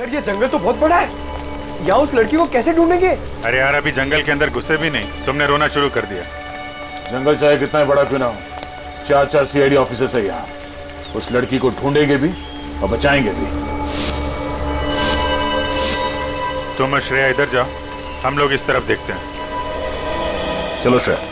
Sir ये जंगल तो बहुत बड़ा है, यहाँ उस लड़की को कैसे ढूंढेंगे? अरे यार अभी जंगल के अंदर घुसे भी नहीं, तुमने रोना शुरू कर दिया। जंगल चाहे कितना बड़ा क्यों ना हो, 4 CID ऑफिसर्स है यहाँ। उस लड़की को ढूंढेंगे भी और बचाएंगे भी। तुम और श्रेया इधर जाओ, हम लोग इस तरफ देखते हैं। चलो श्रेया।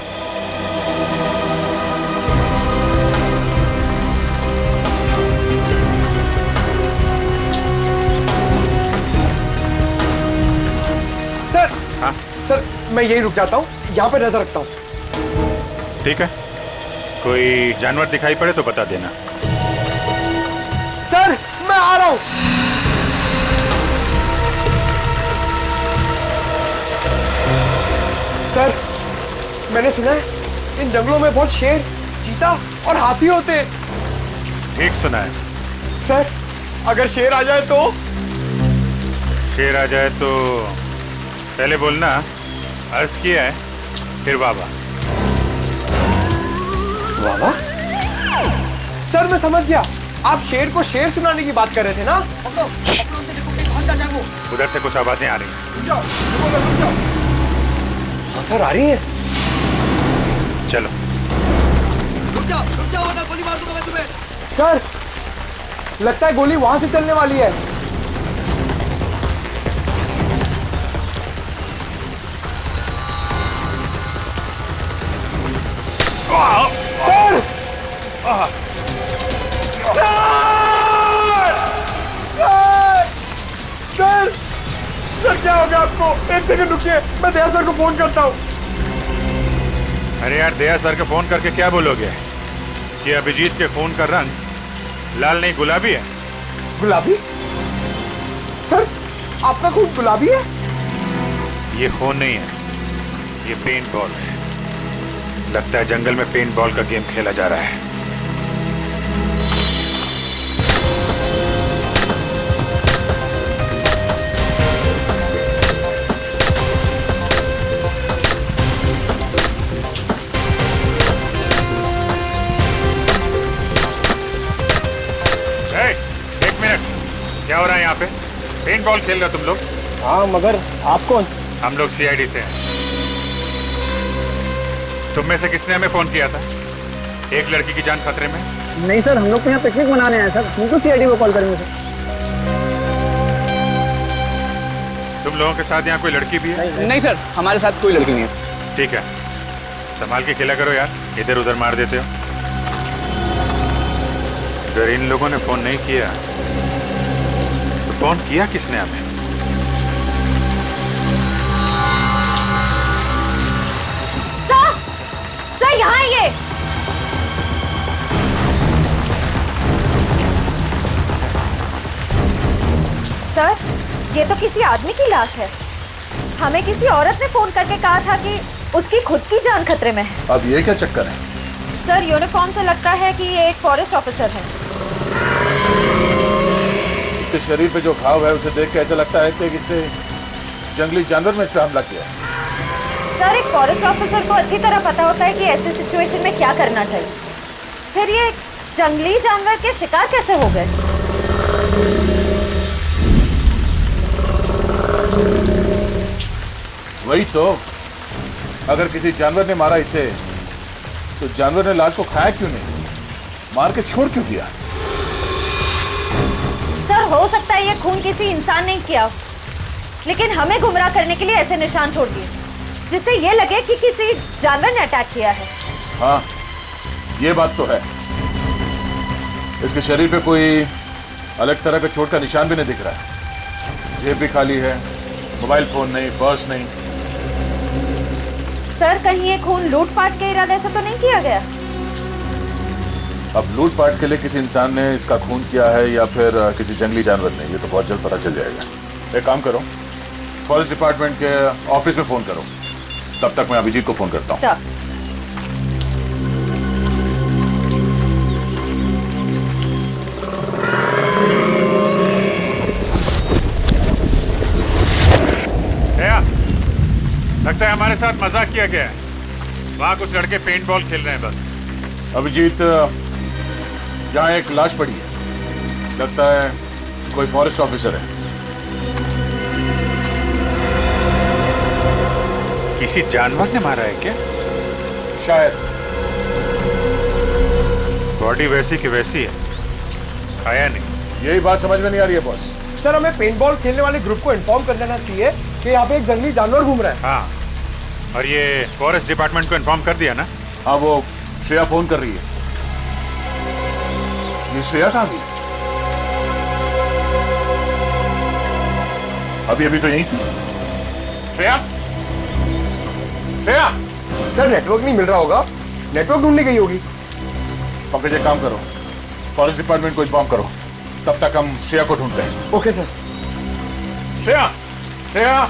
सर हाँ सर मैं यही रुक जाता हूँ, यहाँ पे नजर रखता हूँ। ठीक है, कोई जानवर दिखाई पड़े तो बता देना। सर मैं आ रहा हूँ। सर मैंने सुना है इन जंगलों में बहुत शेर, चीता और हाथी होते हैं। ठीक सुना है। सर अगर शेर आ जाए तो? शेर आ जाए तो पहले बोलना अर्ज किया है, फिर बाबा। बाबा? सर मैं समझ गया, आप शेर को शेर सुनाने की बात कर रहे थे ना? उधर से कुछ आवाजें आ रही हैं। हाँ सर आ रही है। चलो। रुक जाओ वरना गोली मार दूंगा मैं तुम्हें। सर लगता है गोली वहां से चलने वाली है। सर! सर! सर क्या हो गया आपको? एक सेकंड रुकिए, मैं दया सर को फोन करता हूँ। अरे यार दया सर को फोन करके क्या बोलोगे कि अभिजीत के खून का रंग लाल नहीं गुलाबी है? गुलाबी? सर आपका खून गुलाबी है? ये खून नहीं है, ये पेंट बॉल है। लगता है जंगल में पेंट बॉल का गेम खेला जा रहा है। एक मिनट, क्या हो रहा है यहाँ पे? पेंट बॉल खेल रहे हो तुम लोग? हाँ मगर आप कौन? हम लोग CID से हैं। तुम में से किसने हमें फोन किया था? एक लड़की की जान खतरे में। नहीं सर, हम लोग तो यहाँ पिकनिक मनाने आए सर, तुमको CID को कॉल करेंगे सर। तुम लोगों के साथ यहाँ कोई लड़की भी है? नहीं सर, हमारे साथ कोई लड़की नहीं है। ठीक है, संभाल के खेला करो यार, इधर उधर मार देते हो। अगर इन लोगों ने फोन नहीं किया तो फोन किया किसने हमें? सर यहाँ ये सर, ये तो किसी आदमी की लाश है। हमें किसी औरत ने फोन करके कहा था कि उसकी खुद की जान खतरे में है। अब ये क्या चक्कर है? सर यूनिफॉर्म से लगता है कि ये एक फॉरेस्ट ऑफिसर है। इसके शरीर पे जो घाव है उसे देख के ऐसा लगता है कि किसी जंगली जानवर ने इस पे हमला किया है। सर एक फॉरेस्ट ऑफिसर को अच्छी तरह पता होता है कि ऐसे सिचुएशन में क्या करना चाहिए। फिर ये जंगली जानवर के शिकार कैसे हो गए? वही तो, अगर किसी जानवर ने मारा इसे तो जानवर ने लाश को खाया क्यों नहीं, मार के छोड़ क्यों दिया? सर हो सकता है ये खून किसी इंसान ने किया, लेकिन हमें गुमराह करने के लिए ऐसे निशान छोड़ दिए जिससे ये लगे कि किसी जानवर ने अटैक किया है। हाँ ये बात तो है। इसके शरीर पे कोई अलग तरह का चोट का निशान भी नहीं दिख रहा है। जेब भी खाली है, मोबाइल फोन नहीं, पर्स नहीं। सर कहीं ये खून लूटपाट के इरादे से तो नहीं किया गया? अब लूटपाट के लिए किसी इंसान ने इसका खून किया है या फिर किसी जंगली जानवर ने, ये तो बहुत जल्द पता चल जाएगा। एक काम करो, फॉरेस्ट डिपार्टमेंट के ऑफिस में फोन करो, तब तक मैं अभिजीत को फोन करता हूँ। सर लगता है हमारे साथ मजाक किया गया है। वहाँ कुछ लड़के पेंट बॉल खेल रहे हैं बस। अभिजीत, यहाँ एक लाश पड़ी है, लगता है कोई फॉरेस्ट ऑफिसर है। किसी जानवर ने मारा है क्या? शायद। बॉडी वैसी की वैसी है, खाया नहीं। यही बात समझ में नहीं आ रही है बॉस। सर हमें पेंटबॉल खेलने वाले ग्रुप को इन्फॉर्म कर देना चाहिए कि यहाँ पे एक जंगली जानवर घूम रहा है। हाँ, और ये फॉरेस्ट डिपार्टमेंट को इन्फॉर्म कर दिया ना? हाँ, वो श्रेया फोन कर रही है। ये श्रेया कहाँ गई? अभी अभी तो यही थी। श्रेया, श्रेया। सर नेटवर्क नहीं मिल रहा होगा, नेटवर्क ढूंढने गई होगी। पंकज एक काम करो, फॉरेस्ट डिपार्टमेंट को इन्फॉर्म करो, तब तक हम श्रेया को ढूंढते हैं। Okay sir. श्रेया, श्रेया,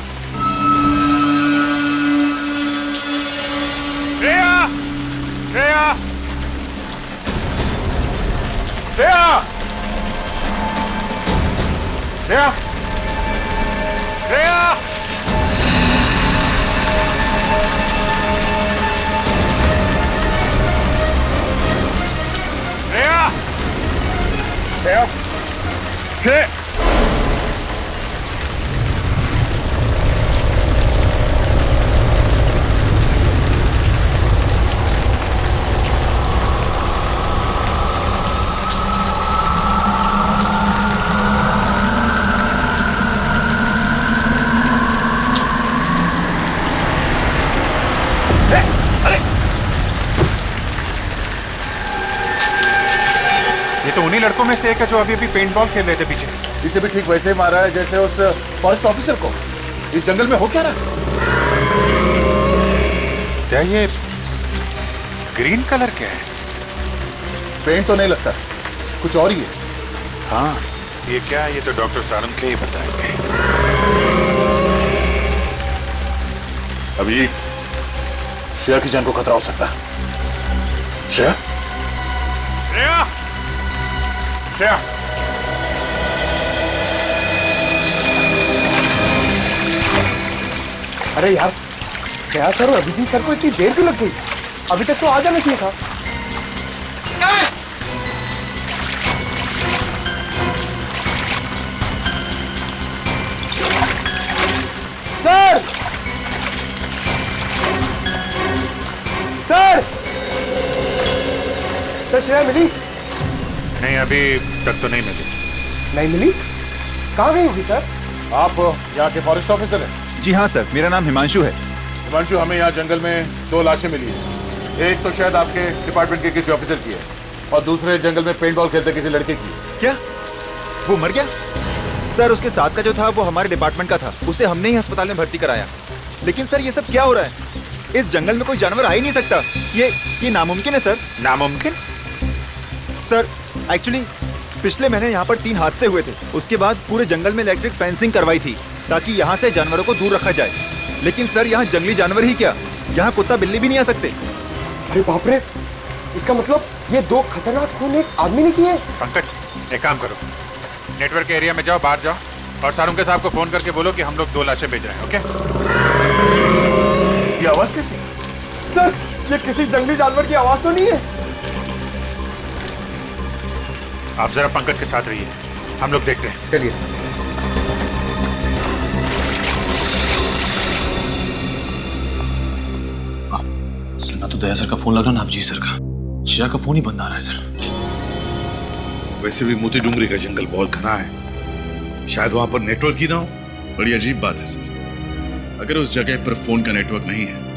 श्रेया, श्रेया, श्रेया, श्रेया, श्रेया, श्रेया, श्रेया। ये तो उन्हीं लड़कों में से एक है जो अभी अभी पेंटबॉल खेल रहे थे पीछे। इसे भी ठीक वैसे ही मारा है जैसे उस फॉरेस्ट ऑफिसर को। इस जंगल में हो क्या रहा? क्या ये ग्रीन कलर क्या है? पेंट तो नहीं लगता, कुछ और ही है। हाँ, ये क्या है? ये तो डॉक्टर सारंग के ही बताएंगे। अभी श्रेया की जान को खतरा हो सकता है। श्रेया, श्रेया, श्रेया, अरे यार, श्रेया सर और अभिजीत सर को इतनी देर क्यों लग गई? अभी तक तो आ जाना चाहिए था। सर, सर, सर श्रेया मिली? नहीं, अभी तक तो नहीं मिली। नहीं मिली? कहाँ गई होगी सर? आप यहाँ के फॉरेस्ट ऑफिसर हैं? जी हाँ सर, मेरा नाम हिमांशु है। हिमांशु, हमें यहाँ जंगल में 2 लाशें मिली है। एक तो शायद आपके डिपार्टमेंट के किसी ऑफिसर की है और दूसरे जंगल में पेंटबॉल खेलते किसी लड़के की है। क्या वो मर गया? सर उसके साथ का जो था वो हमारे डिपार्टमेंट का था, उसे हमने ही अस्पताल में भर्ती कराया। लेकिन सर ये सब क्या हो रहा है? इस जंगल में कोई जानवर आ ही नहीं सकता। ये नामुमकिन है सर। नामुमकिन? सर एक्चुअली पिछले महीने यहाँ पर 3 हादसे हुए थे। उसके बाद पूरे जंगल में इलेक्ट्रिक फेंसिंग करवाई थी ताकि यहाँ से जानवरों को दूर रखा जाए। लेकिन सर यहाँ जंगली जानवर ही क्या, यहाँ कुत्ता बिल्ली भी नहीं आ सकते। अरे बाप रे, इसका मतलब ये 2 खतरनाक खून एक आदमी ने किए। पंकज एक काम करो, नेटवर्क के एरिया में जाओ, बाहर जाओ और सारुंग के साहब को फोन करके बोलो कि हम लोग 2 लाशें भेज रहे हैं। ओके? ये आवाज कैसी? सर ये किसी जंगली जानवर की आवाज तो नहीं है? आप जरा पंकज के साथ रहिए, हम लोग देखते हैं। चलिए। सर ना तो दया सर का फोन लग रहा ना अभिजीत सर का। श्रेया का फोन ही बंद आ रहा है सर। वैसे भी मोती डूंगरी का जंगल बहुत घना है, शायद वहां पर नेटवर्क ही ना हो। बड़ी अजीब बात है सर, अगर उस जगह पर फोन का नेटवर्क नहीं है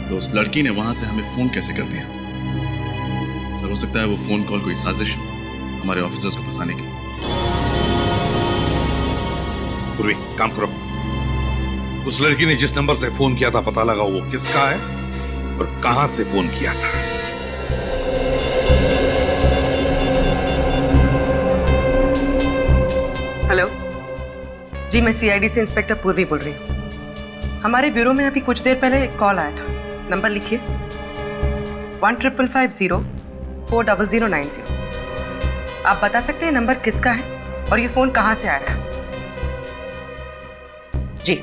तो उस लड़की ने वहां से हमें फोन कैसे कर दिया? सर हो सकता है वो फोन कॉल कोई साजिश हो हमारे ऑफिसर्स को फंसाने की। पूर्वी काम करो, उस लड़की ने जिस नंबर से फोन किया था पता लगाओ वो किसका है और कहां से फोन किया था। हेलो जी, मैं सीआईडी से इंस्पेक्टर पूर्वी बोल रही हूँ। हमारे ब्यूरो में अभी कुछ देर पहले एक कॉल आया था। नंबर लिखिए 1550-40090। आप बता सकते हैं नंबर किसका है और ये फोन कहाँ से आया था? जी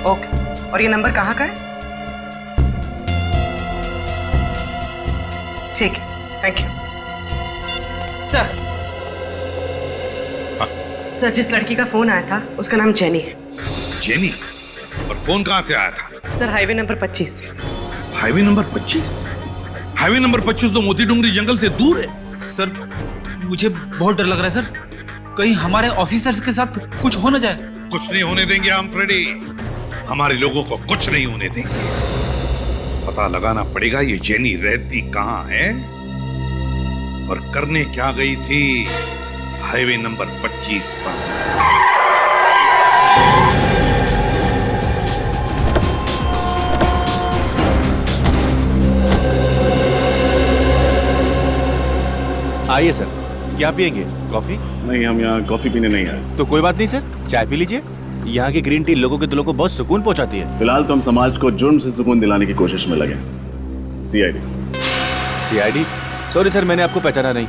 ओके, और ये नंबर कहाँ का है? ठीक है, थैंक यू। सर सर जिस लड़की का फोन आया था उसका नाम जेनी है। जेनी? और फोन कहां से आया था? सर हाईवे नंबर 25 से। Highway number 25? हाईवे नंबर 25 तो मोती डूंगरी जंगल से दूर है। सर मुझे बहुत डर लग रहा है सर, कहीं हमारे ऑफिसर्स के साथ कुछ हो ना जाए। कुछ नहीं होने देंगे हम फ्रेडी, हमारे लोगों को कुछ नहीं होने देंगे। पता लगाना पड़ेगा ये जेनी रहती कहां है और करने क्या गई थी हाईवे नंबर 25 पर। आइए सर, क्या पियेंगे? कॉफी? नहीं, हम यहाँ कॉफी पीने नहीं आए। तो कोई बात नहीं सर, चाय पी लीजिए। यहाँ की ग्रीन टी लोगों के दिलों को बहुत सुकून पहुँचाती है। फिलहाल तो हम समाज को जुर्म से सुकून दिलाने की कोशिश में लगे। सीआईडी। सीआईडी? सॉरी सर, मैंने आपको पहचाना नहीं।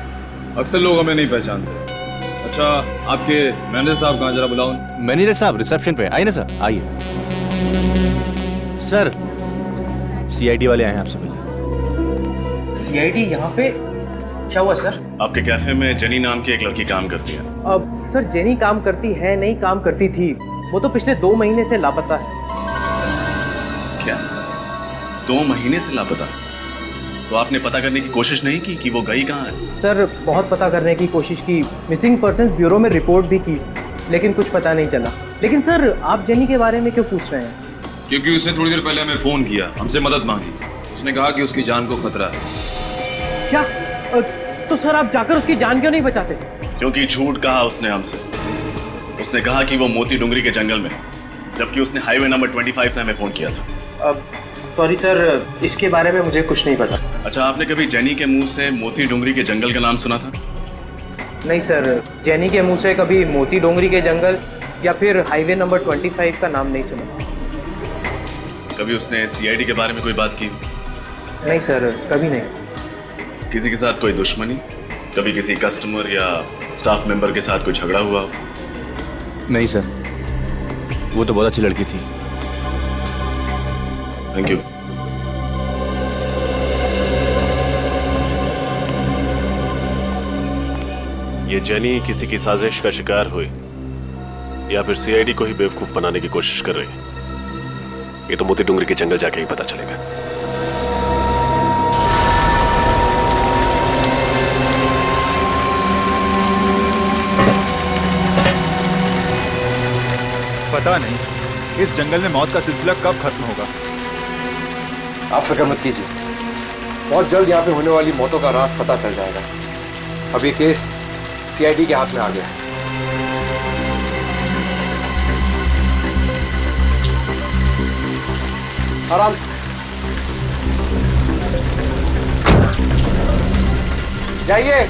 अक्सर लोग हमें नहीं पहचानते। अच्छा, आपके मैनेजर साहब कहाँ, जरा बुलाओ। मैनेजर साहब रिसेप्शन पे। आइए ना सर, आइए। सर, सीआईडी वाले आए हैं आपसे मिलने। सीआईडी यहाँ पे? क्या हुआ सर? आपके कैफे में जेनी नाम की एक लड़की काम करती है। अब सर जेनी काम करती है नहीं काम करती थी, वो तो पिछले 2 महीने से लापता है। क्या? 2 महीने से लापता? तो आपने पता करने की कोशिश नहीं की कि वो गई कहाँ है? सर बहुत पता करने की कोशिश की, मिसिंग पर्सन्स ब्यूरो में रिपोर्ट भी की, लेकिन कुछ पता नहीं चला। लेकिन सर आप जेनी के बारे में क्यों पूछ रहे हैं? क्योंकि उसने थोड़ी देर पहले हमें फोन किया, हमसे मदद मांगी। उसने कहा कि उसकी जान को खतरा है। क्या? तो सर आप जाकर उसकी जान क्यों नहीं बचाते? क्योंकि झूठ कहा उसने हमसे। उसने कहा कि वो मोती डूंगरी के जंगल में, जबकि उसने हाईवे नंबर 25 से हमें फोन किया था। अब सॉरी सर, इसके बारे में मुझे कुछ नहीं पता। अच्छा, आपने कभी जेनी के मुंह से मोती डूंगरी के जंगल का नाम सुना था? नहीं सर, जेनी के मुंह से कभी मोती डोंगरी के जंगल या फिर हाईवे नंबर 25 का नाम नहीं सुना। कभी उसने सीआईडी के बारे में कोई बात की? नहीं सर, कभी नहीं। किसी के साथ कोई दुश्मनी? कभी किसी कस्टमर या स्टाफ मेंबर के साथ कोई झगड़ा हुआ? नहीं सर, वो तो बहुत अच्छी लड़की थी। Thank you. ये जेनी किसी की साजिश का शिकार हुई या फिर सीआईडी को ही बेवकूफ बनाने की कोशिश कर रही है, ये तो मोती डूंगरी के जंगल जाके ही पता चलेगा। पता नहीं इस जंगल में मौत का सिलसिला कब खत्म होगा। आप फिक्र मत कीजिए, बहुत जल्द यहाँ पे होने वाली मौतों का राज पता चल जाएगा। अब ये केस सीआईडी के हाथ में आ गया है। आराम से जाइए।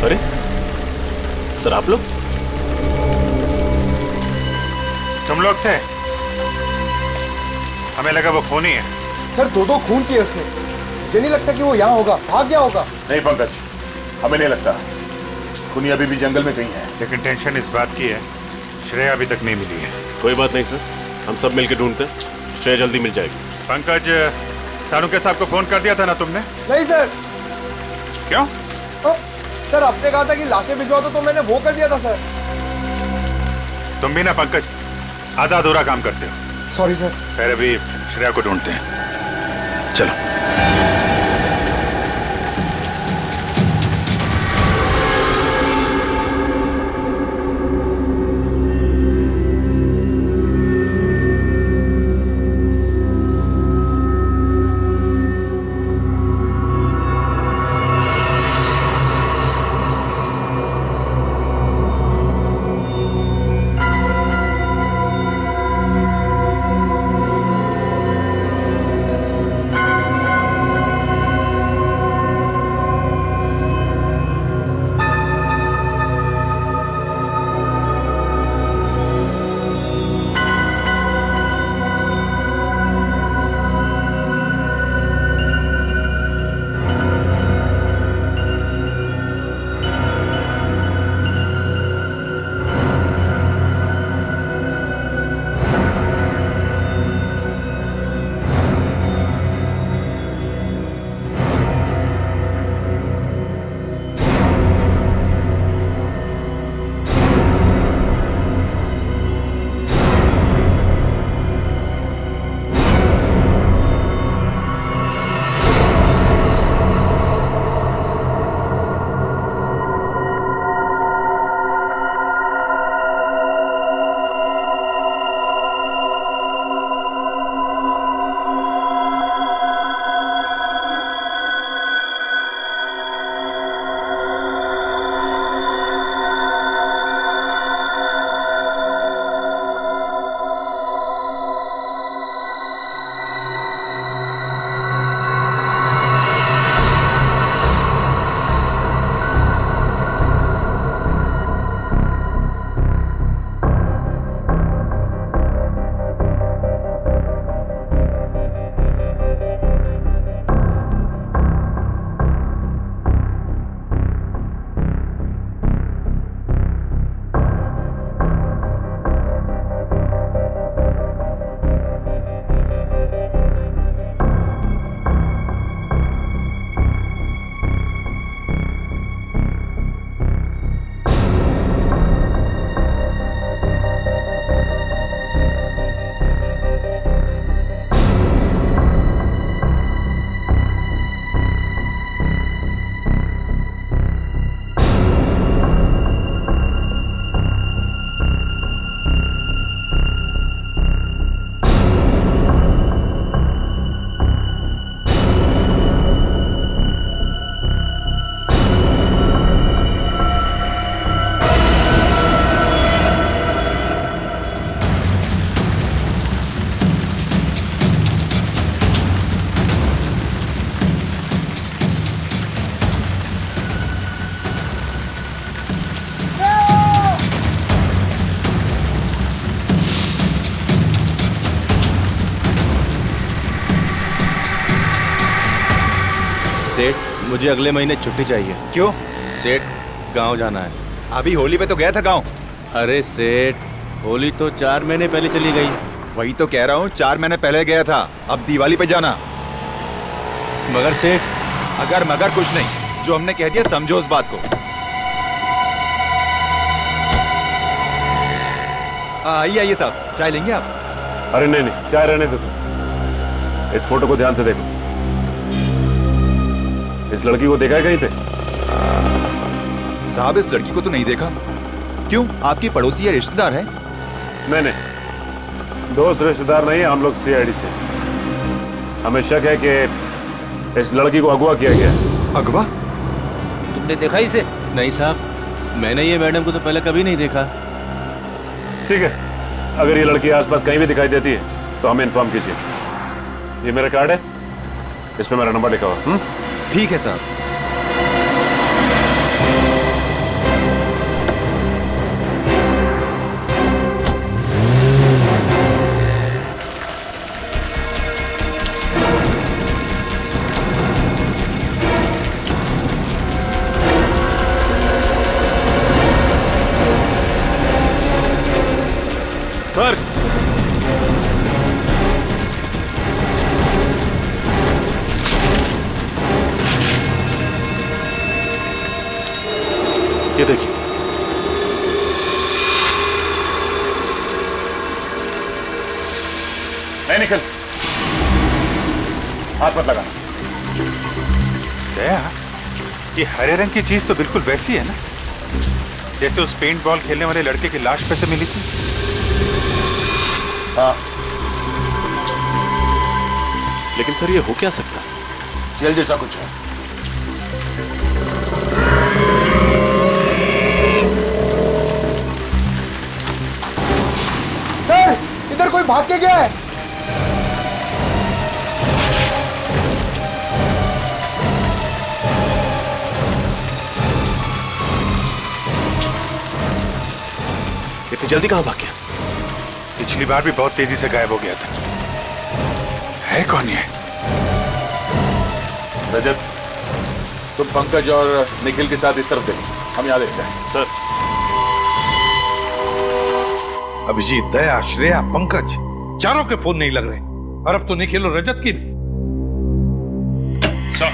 अरे सर, आप लोग? तुम लोग थे? हमें लगा वो खूनी है। सर 2 खून किए उसने, मुझे नहीं लगता कि वो यहाँ होगा, भाग गया होगा। नहीं पंकज, हमें नहीं लगता। खूनी अभी भी जंगल में कहीं है। लेकिन टेंशन इस बात की है, श्रेया अभी तक नहीं मिली है। कोई बात नहीं सर, हम सब मिलकर ढूंढते, श्रेया जल्दी मिल जाएगी। पंकज, सानुके साहब को फोन कर दिया था ना तुमने? नहीं सर। क्यों? सर आपने कहा था कि लाशें भिजवा दो, तो मैंने वो कर दिया था सर। तुम भी ना पंकज आधा अधूरा काम करते हो। Sorry sir. फिर अभी श्रेया को ढूंढते हैं, चलो। सेठ, मुझे अगले महीने छुट्टी चाहिए। क्यों? सेठ, गांव जाना है। अभी होली पे तो गया था गांव। अरे सेठ, होली तो 4 महीने पहले चली गई। वही तो कह रहा हूँ, 4 महीने पहले गया था, अब दिवाली पे जाना। मगर सेठ, अगर मगर कुछ नहीं, जो हमने कह दिया समझो उस बात को। आइए आइए साहब, चाय लेंगे आप? अरे नहीं नहीं, चाय रहने दो तुम। इस फोटो को ध्यान से देखो। इस लड़की को देखा है कहीं पे? साहब, इस लड़की को तो नहीं देखा। क्यों, आपकी पड़ोसी या रिश्तेदार है? नहीं नहीं, दोस्त रिश्तेदार नहीं, हम लोग सीआईडी से। हमें शक है कि इस लड़की को अगवा किया गया। अगवा? तुमने देखा इसे? नहीं साहब, मैंने ये मैडम को तो पहले कभी नहीं देखा। ठीक है, अगर ये लड़की आसपास कहीं भी दिखाई देती है तो हमें इन्फॉर्म कीजिए। ये मेरा कार्ड है, इस पे मेरा नंबर लिखा हुआ। ठीक है साहब। सर, ये देखिए, नहीं निकल, हाथ मत लगा। दया, ये हरे रंग की चीज तो बिल्कुल वैसी है ना जैसे उस पेंट बॉल खेलने वाले लड़के की लाश पे से मिली थी। हाँ, लेकिन सर ये हो क्या सकता? जेल जैसा कुछ है। सर, इधर कोई भाग के गया है। इतनी जल्दी कहां भाग गया? पिछली बार भी बहुत तेजी से गायब हो गया था। है कौन ये? रजत, तुम पंकज और निखिल के साथ इस तरफ देखो, हम यहाँ देखते हैं। सर, अभिजीत, दया, श्रेया, पंकज, चारों के फोन नहीं लग रहे, और अब तो निखिल और रजत की भी। सर,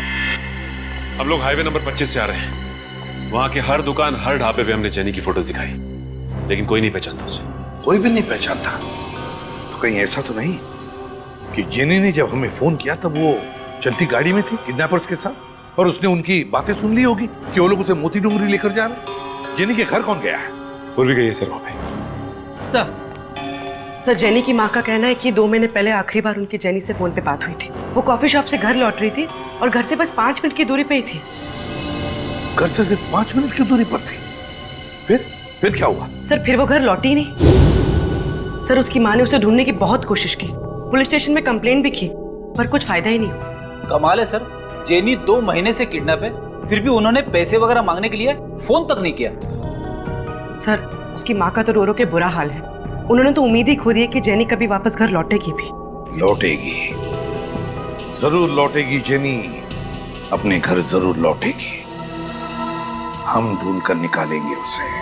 हम लोग हाईवे नंबर 25 से आ रहे हैं। वहां के हर दुकान, हर ढाबे पे हमने जेनी की फोटो दिखाई, लेकिन कोई नहीं पहचानता उसे। कोई भी नहीं पहचानता? तो कहीं ऐसा तो नहीं कि जेनी ने जब हमें फोन किया तब वो चलती गाड़ी में थी किडनैपर्स के साथ, और उसने उनकी बातें सुन ली होगी कि वो लोग उसे मोती डूंगरी लेकर जा रहे। जेनी के घर कौन गया है? पूर्वी गई है सर वहां पे। सर, जेनी की माँ का कहना है कि 2 महीने पहले आखिरी बार उनकी जेनी से फोन पे बात हुई थी। वो कॉफी शॉप से घर लौट रही थी और घर से बस 5 मिनट की दूरी पे ही थी। घर से सिर्फ 5 मिनट की दूरी पर थी? फिर क्या हुआ? सर, फिर वो घर लौटी ही नहीं। सर, उसकी माँ ने उसे ढूंढने की बहुत कोशिश की, पुलिस स्टेशन में कंप्लेंट भी की, पर कुछ फायदा ही नहीं हुआ। कमाल है सर, जेनी 2 महीने से किडनैप है, फिर भी उन्होंने पैसे वगैरह मांगने के लिए फोन तक नहीं किया। सर, उसकी माँ का तो रो रो के बुरा हाल है। उन्होंने तो उम्मीद ही खो दी है कि जेनी कभी वापस घर लौटेगी भी। लौटेगी, जरूर लौटेगी जेनी, अपने घर जरूर लौटेगी। हम ढूंढ कर निकालेंगे उसे।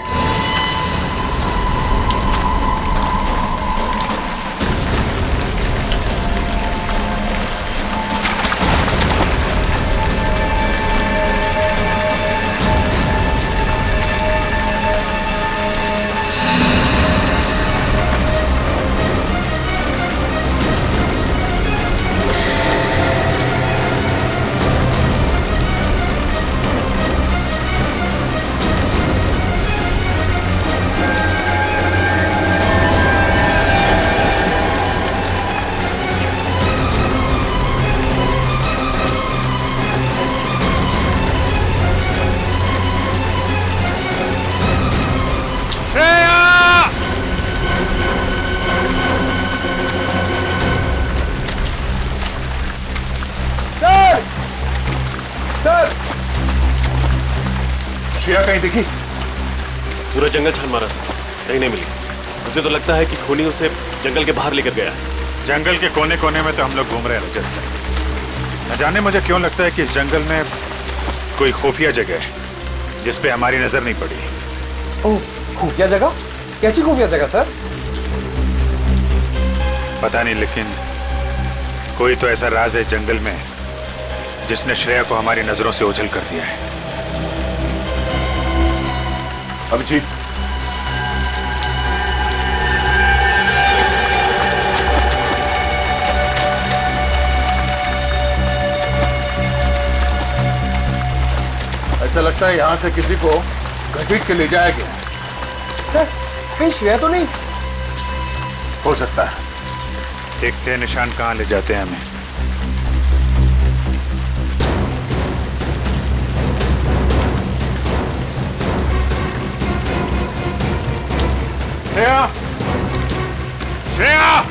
श्रेया कहीं दिखी? पूरा जंगल छान मारा सर, कहीं नहीं मिली। मुझे तो लगता है कि खूनी उसे जंगल के बाहर लेकर गया है। जंगल के कोने कोने में तो हम लोग घूम रहे हैं रजत। न जाने मुझे क्यों लगता है कि इस जंगल में कोई खुफिया जगह है जिस पे हमारी नजर नहीं पड़ी। ओह, खुफिया जगह? कैसी खुफिया जगह सर? पता नहीं, लेकिन कोई तो ऐसा राज है जंगल में जिसने श्रेया को हमारी नजरों से ओझल कर दिया है। अभिजीत, ऐसा लगता है यहां से किसी को घसीट के ले जाया गया। सर, कहीं श्रेया तो नहीं? हो सकता है। देखते हैं निशान कहां ले जाते हैं हमें। श्रेया! श्रेया!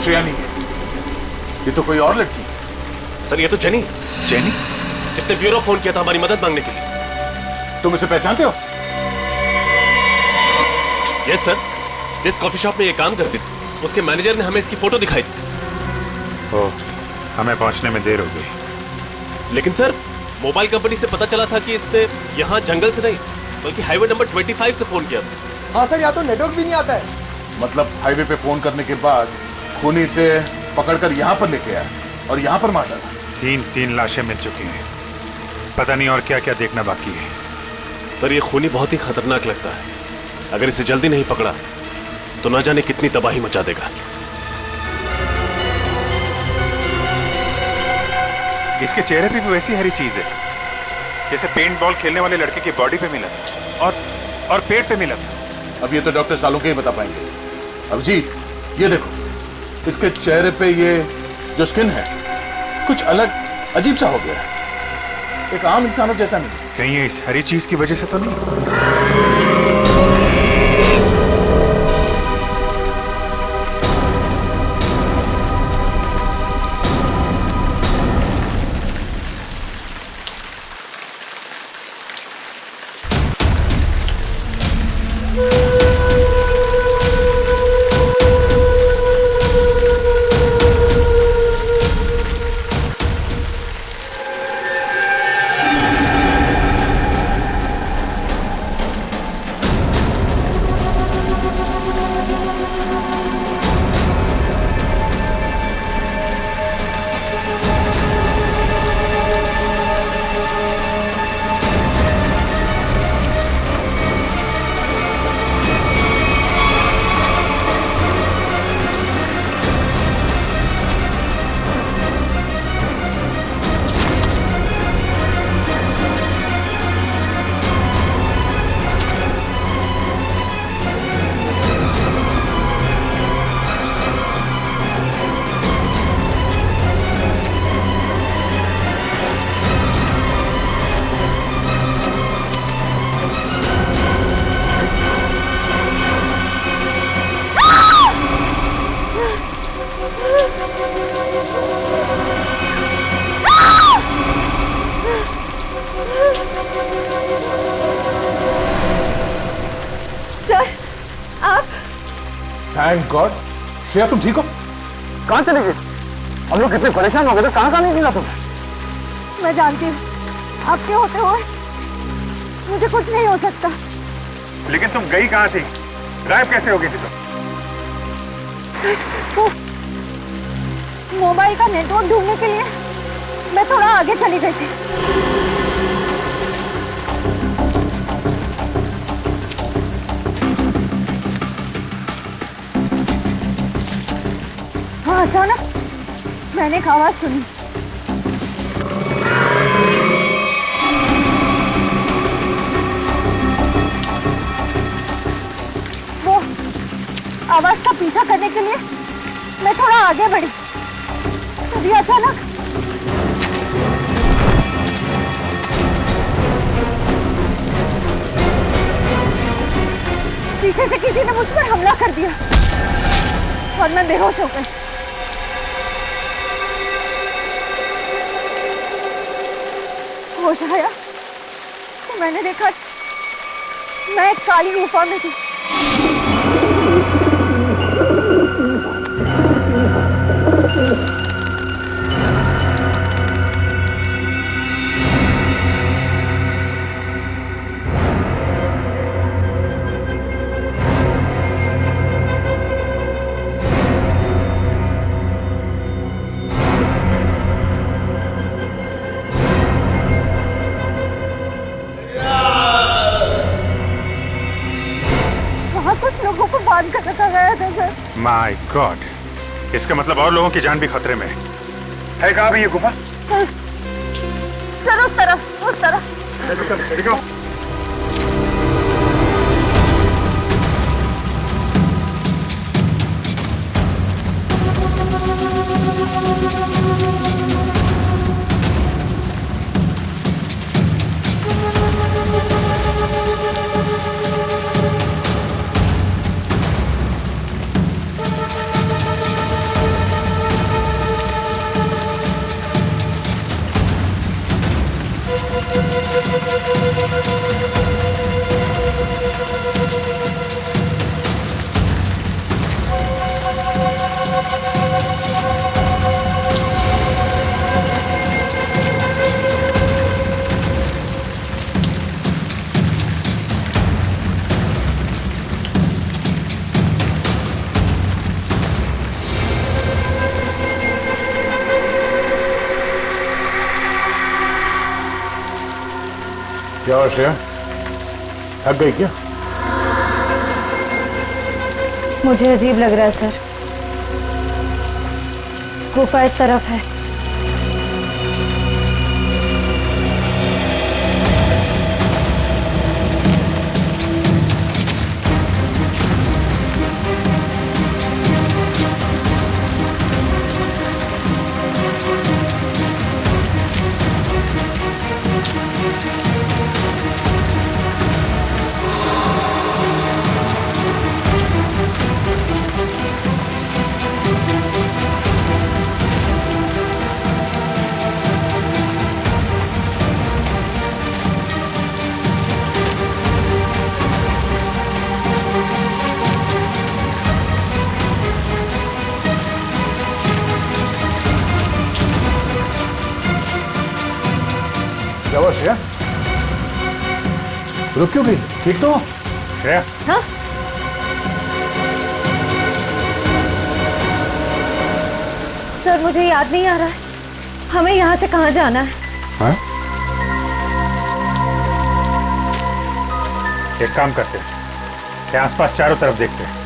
श्रेया नहीं है, ये तो कोई और लड़की है। सर, ये तो जेनी। जेनी? जिसने ब्यूरो फोन किया था हमारी मदद मांगने के लिए। तुम इसे पहचानते हो? यस सर, जिस कॉफी शॉप में ये काम करती थी उसके मैनेजर ने हमें इसकी फोटो दिखाई थी। ओह, हमें पहुंचने में देर हो गई। लेकिन सर, मोबाइल कंपनी से पता चला था कि इसने यहाँ जंगल से नहीं बल्कि हाईवे नंबर 25 से फोन किया था। हाँ सर, यहाँ तो नेटवर्क भी नहीं आता है। मतलब हाईवे पे फोन करने के बाद खूनी से पकड़कर यहाँ पर लेके आया और यहाँ पर मार डाला। तीन लाशें मिल चुकी हैं, पता नहीं और क्या क्या देखना बाकी है। सर, ये खूनी बहुत ही खतरनाक लगता है। अगर इसे जल्दी नहीं पकड़ा तो ना जाने कितनी तबाही मचा देगा। इसके चेहरे पे भी वैसी हरी चीज है जैसे पेंट बॉल खेलने वाले लड़के की बॉडी पे मिला था और पेट पे मिला था। अब ये तो डॉक्टर सालों के ही बता पाएंगे। अभिजीत, ये देखो, इसके चेहरे पे ये जो स्किन है कुछ अलग अजीब सा हो गया है, एक आम इंसानों जैसा नहीं। कहीं ये इस हरी चीज की वजह से तो नहीं? Thank God. श्रेया, तुम ठीक हो? कहाँ चले गए? हम लोग कितने परेशान हो गए थे, कहाँ नहीं मिला तुम्हें? मैं जानती हूँ, आपके होते हुए मुझे कुछ नहीं हो सकता। लेकिन तुम गई कहाँ थी? गायब कैसे हो गई थी तुम? मोबाइल का नेटवर्क ढूंढने के लिए मैं थोड़ा आगे चली गई थी। मैंने एक आवाज सुनी। वो आवाज का पीछा करने के लिए मैं थोड़ा आगे बढ़ी, तभी अचानक पीछे से किसी ने मुझ पर हमला कर दिया और मैं बेहोश हो गई। होश आया तो मैंने देखा मैं एक काली गुफा में थी। कुछ लोगों को बांध कर रखा गया था सर। माय गॉड, इसका मतलब और लोगों की जान भी खतरे में है। कहाँ भी ये गुफा? सर उस तरफ। क्या हुआ श्रेया, थक गई क्या? मुझे अजीब लग रहा है सर। गुफा इस तरफ है। क्या हुआ श्रेया, रुक क्यों गई? ठीक तो हो श्रेया? हाँ? सर मुझे याद नहीं आ रहा है, हमें यहाँ से कहाँ जाना है? हाँ? एक काम करते हैं कि आसपास चारों तरफ देखते हैं।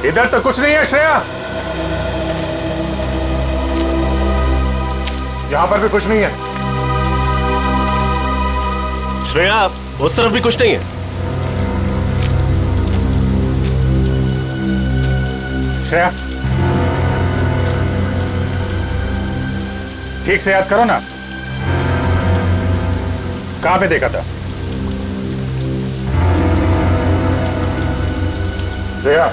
इधर तो कुछ नहीं है श्रेया, यहां पर भी कुछ नहीं है। श्रेया, उस तरफ भी कुछ नहीं है। श्रेया, ठीक से याद करो ना, कहां पे देखा था? श्रेया,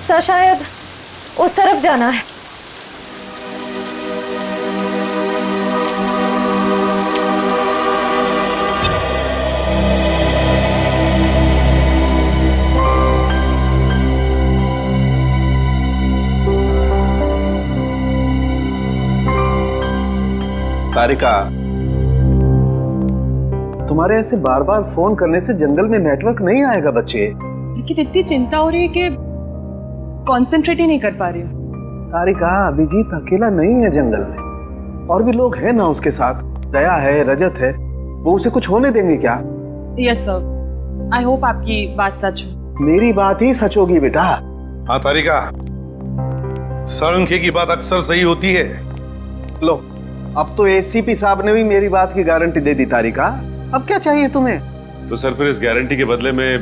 सर शायद उस तरफ जाना है। तारिका, तुम्हारे ऐसे बार बार फोन करने से जंगल में नेटवर्क नहीं आएगा बच्चे। लेकिन इतनी चिंता हो रही है कि कंसंट्रेट ही नहीं कर पा रही हूँ। तारिका, अभिजीत अकेला नहीं है जंगल में, और भी लोग हैं ना उसके साथ। दया है, रजत है, वो उसे कुछ होने देंगे क्या? यस सर, आई होप आपकी बात सच हो। मेरी बात ही सच होगी बेटा। हाँ तारिका, साळुंखे की बात अक्सर सही होती है। लो, अब तो एसीपी साहब ने भी मेरी बात की गारंटी दे दी। तारिका, अब क्या चाहिए तुम्हें? तो सर फिर इस गारंटी के बदले में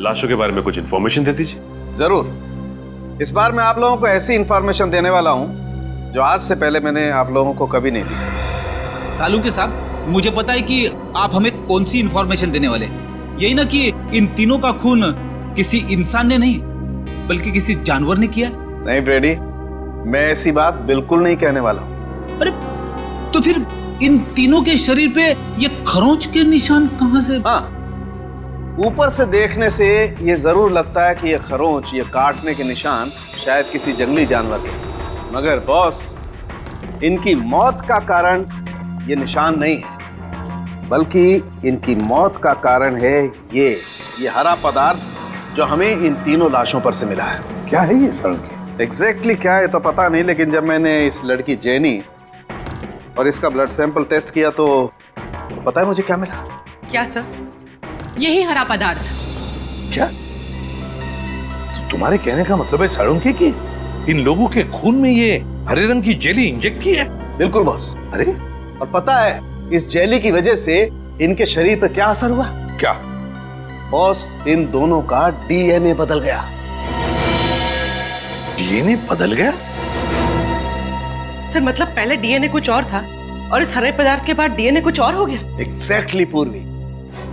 लाशों के बारे में कुछ इन्फॉर्मेशन दे दीजिए। जरूर। इस बार मैं आप लोगों को ऐसी इन्फॉर्मेशन देने वाला हूं जो आज से पहले मैंने आप लोगों को कभी नहीं दी। सालुंखे साहब, मुझे पता है कि आप हमें कौन सी इन्फॉर्मेशन देने वाले। यही ना कि इन तीनों का खून किसी इंसान ने नहीं बल्कि किसी जानवर ने किया। नहीं ब्रेडी, मैं ऐसी बात बिल्कुल नहीं कहने वाला हूं। अरे तो फिर इन तीनों के शरीर पे ये खरोंच के निशान कहां से? हाँ, ऊपर से देखने से ये जरूर लगता है कि ये खरोंच, ये काटने के निशान शायद किसी जंगली जानवर के, मगर बॉस, इनकी मौत का कारण ये निशान नहीं है, बल्कि इनकी मौत का कारण है ये हरा पदार्थ जो हमें इन तीनों लाशों पर से मिला है। क्या है ये सर? एग्जैक्टली क्या है तो पता नहीं, लेकिन जब मैंने इस लड़की जेनी और इसका ब्लड सैंपल टेस्ट किया तो पता है मुझे क्या मिला? क्या सर? यही हरा पदार्थ। क्या? तो तुम्हारे कहने का मतलब है साळुंखे की इन लोगों के खून में ये हरे रंग की जेली इंजेक्ट की है? बिल्कुल बॉस। अरे, और पता है इस जेली की वजह से इनके शरीर पर क्या असर हुआ? क्या बॉस? इन दोनों का डीएनए बदल गया। डीएनए बदल गया? सर मतलब पहले डीएनए कुछ और था और इस हरे पदार्थ के बाद डीएनए कुछ और हो गया? एग्जैक्टली पूर्वी,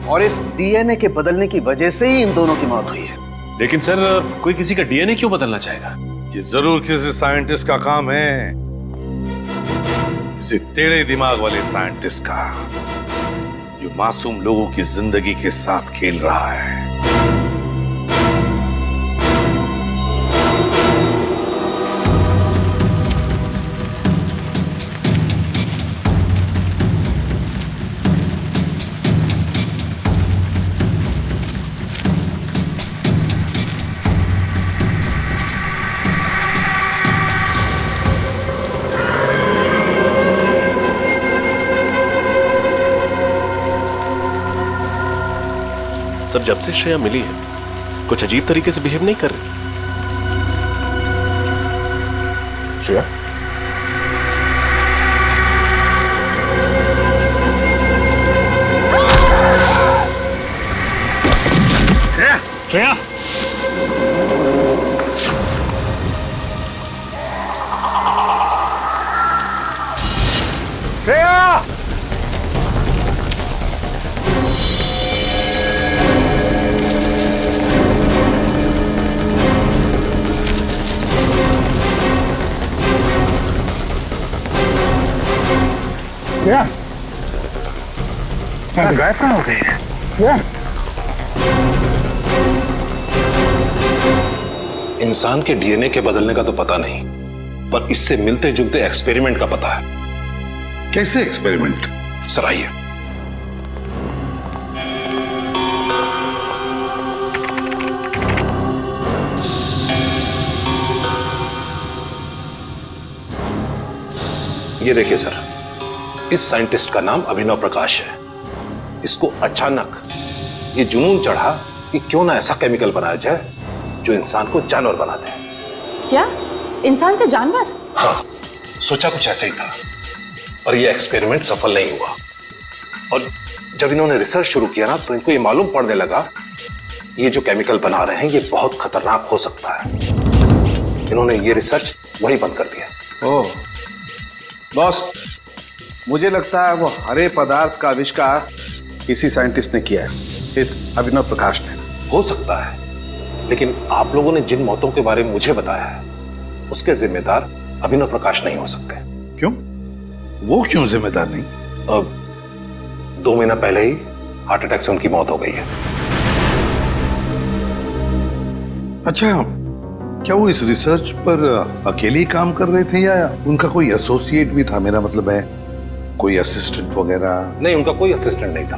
और इस डीएनए के बदलने की वजह से ही इन दोनों की मौत हुई है। लेकिन सर, कोई किसी का डीएनए क्यों बदलना चाहेगा? ये जरूर किसी साइंटिस्ट का काम है, किसी टेढ़े दिमाग वाले साइंटिस्ट का, जो मासूम लोगों की जिंदगी के साथ खेल रहा है। सर, जब से श्रेया मिली है कुछ अजीब तरीके से बिहेव नहीं कर रही। श्रेया? श्रेया? श्रेया! क्या? गायब कहाँ हो गई है? क्या? इंसान के डीएनए के बदलने का तो पता नहीं, पर इससे मिलते जुलते एक्सपेरिमेंट का पता है। कैसे एक्सपेरिमेंट? सर आइए। ये देखिए सर, इस साइंटिस्ट का नाम अभिनव प्रकाश है। इसको अचानक ये जुनून चढ़ा कि क्यों ना ऐसा केमिकल बनाया जाए जो इंसान को जानवर बना दे। क्या? इंसान से जानवर? हाँ, सोचा कुछ ऐसे ही था, पर यह एक्सपेरिमेंट सफल नहीं हुआ। और जब इन्होंने रिसर्च शुरू किया ना, तो इनको ये मालूम पड़ने लगा ये जो केमिकल बना रहे हैं ये बहुत खतरनाक हो सकता है। इन्होंने ये रिसर्च वही बंद कर दिया। ओह बॉस, मुझे लगता है वो हरे पदार्थ का आविष्कार किसी साइंटिस्ट ने किया है, इस अभिनव प्रकाश ने। हो सकता है, लेकिन आप लोगों ने जिन मौतों के बारे में मुझे बताया है उसके जिम्मेदार अभिनव प्रकाश नहीं हो सकते। क्यों? वो क्यों जिम्मेदार नहीं? अब 2 महीना पहले ही हार्ट अटैक से उनकी मौत हो गई है। अच्छा, क्या वो इस रिसर्च पर अकेले ही काम कर रहे थे या उनका कोई एसोसिएट भी था? मेरा मतलब है कोई असिस्टेंट वगैरह? नहीं, उनका कोई असिस्टेंट नहीं था।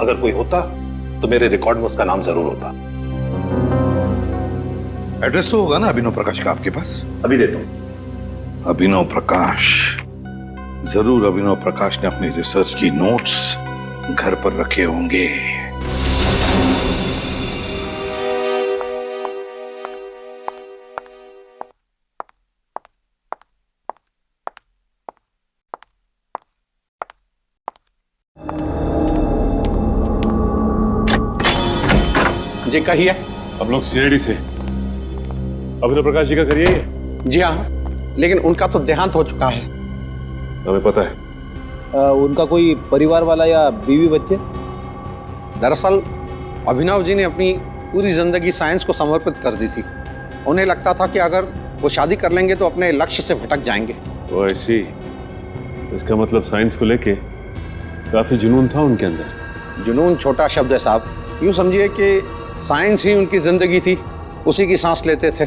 अगर कोई होता तो मेरे रिकॉर्ड में उसका नाम जरूर होता। एड्रेस तो होगा ना अभिनव प्रकाश का आपके पास? अभी देता हूं। अभिनव प्रकाश, जरूर अभिनव प्रकाश ने अपनी रिसर्च की नोट्स घर पर रखे होंगे। जी कहिए। हम लोग सीआईडी से अभिनव प्रकाश जी का करिए ये? जी हाँ, लेकिन उनका तो देहांत हो चुका है। हमें पता है। उनका कोई परिवार वाला या बीवी बच्चे? दरअसल अभिनव जी ने अपनी पूरी जिंदगी साइंस को समर्पित कर दी थी। उन्हें लगता था कि अगर वो शादी कर लेंगे तो अपने लक्ष्य से भटक जाएंगे। वो ऐसी, इसका मतलब साइंस को लेके काफी जुनून था उनके अंदर। जुनून छोटा शब्द है साहब, यूं समझिए कि साइंस ही उनकी जिंदगी थी, उसी की सांस लेते थे।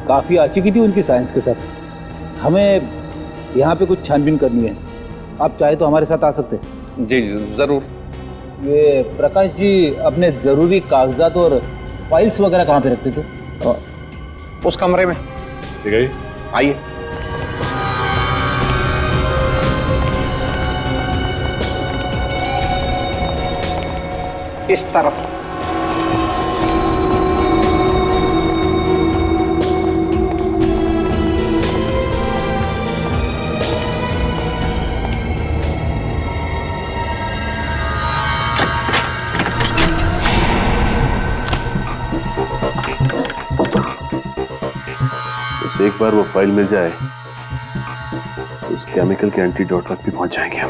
काफी आशिकी थी उनकी साइंस के साथ। हमें यहाँ पे कुछ छानबीन करनी है, आप चाहे तो हमारे साथ आ सकते हैं। जी जरूर। ये प्रकाश जी अपने जरूरी कागजात और फाइल्स वगैरह कहाँ पे रखते थे? उस कमरे में। ठीक है, आइए। इस तरफ। बस एक बार वो फाइल मिल जाए उस केमिकल के एंटीडोट तक भी पहुंच जाएंगे हम।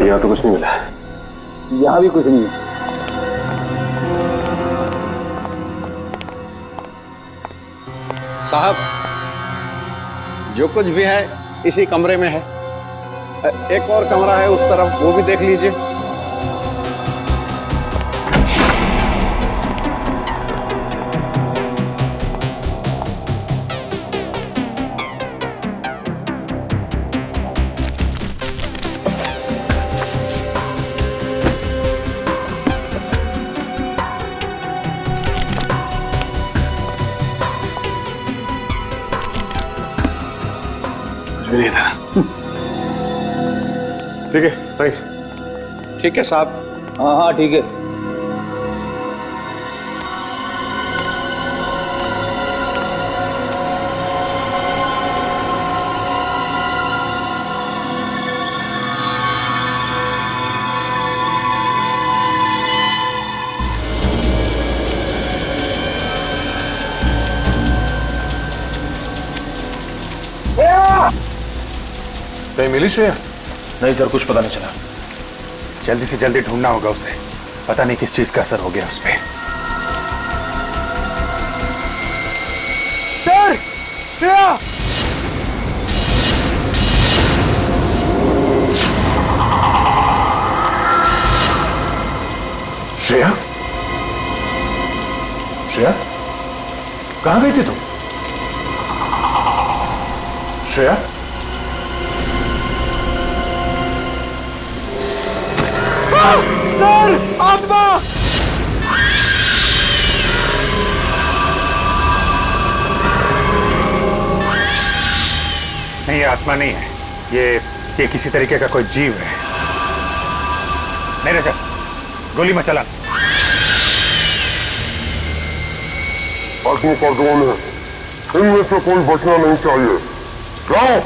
यहाँ तो कुछ नहीं मिला। यहाँ भी कुछ नहीं है। साहब, जो कुछ भी है इसी कमरे में है। एक और कमरा है उस तरफ, वो भी देख लीजिए। ठीक है, थैंक्स। ठीक है साहब। हाँ हाँ ठीक है। कहीं मिली श्रेया? नहीं सर, कुछ पता नहीं चला। जल्दी से जल्दी ढूंढना होगा उसे। पता नहीं किस चीज का असर हो गया उस पे। सर, श्रेया! श्रेया? श्रेया? कहां गई थी तुम? श्रेया? सर, आत्मा! नहीं, ये आत्मा नहीं है। ये किसी तरीके का कोई जीव है। नहीं रजत, गोली मत चला। आत्मा का ड्रोन है, इनमें से कोई बचना नहीं चाहिए। जाओ।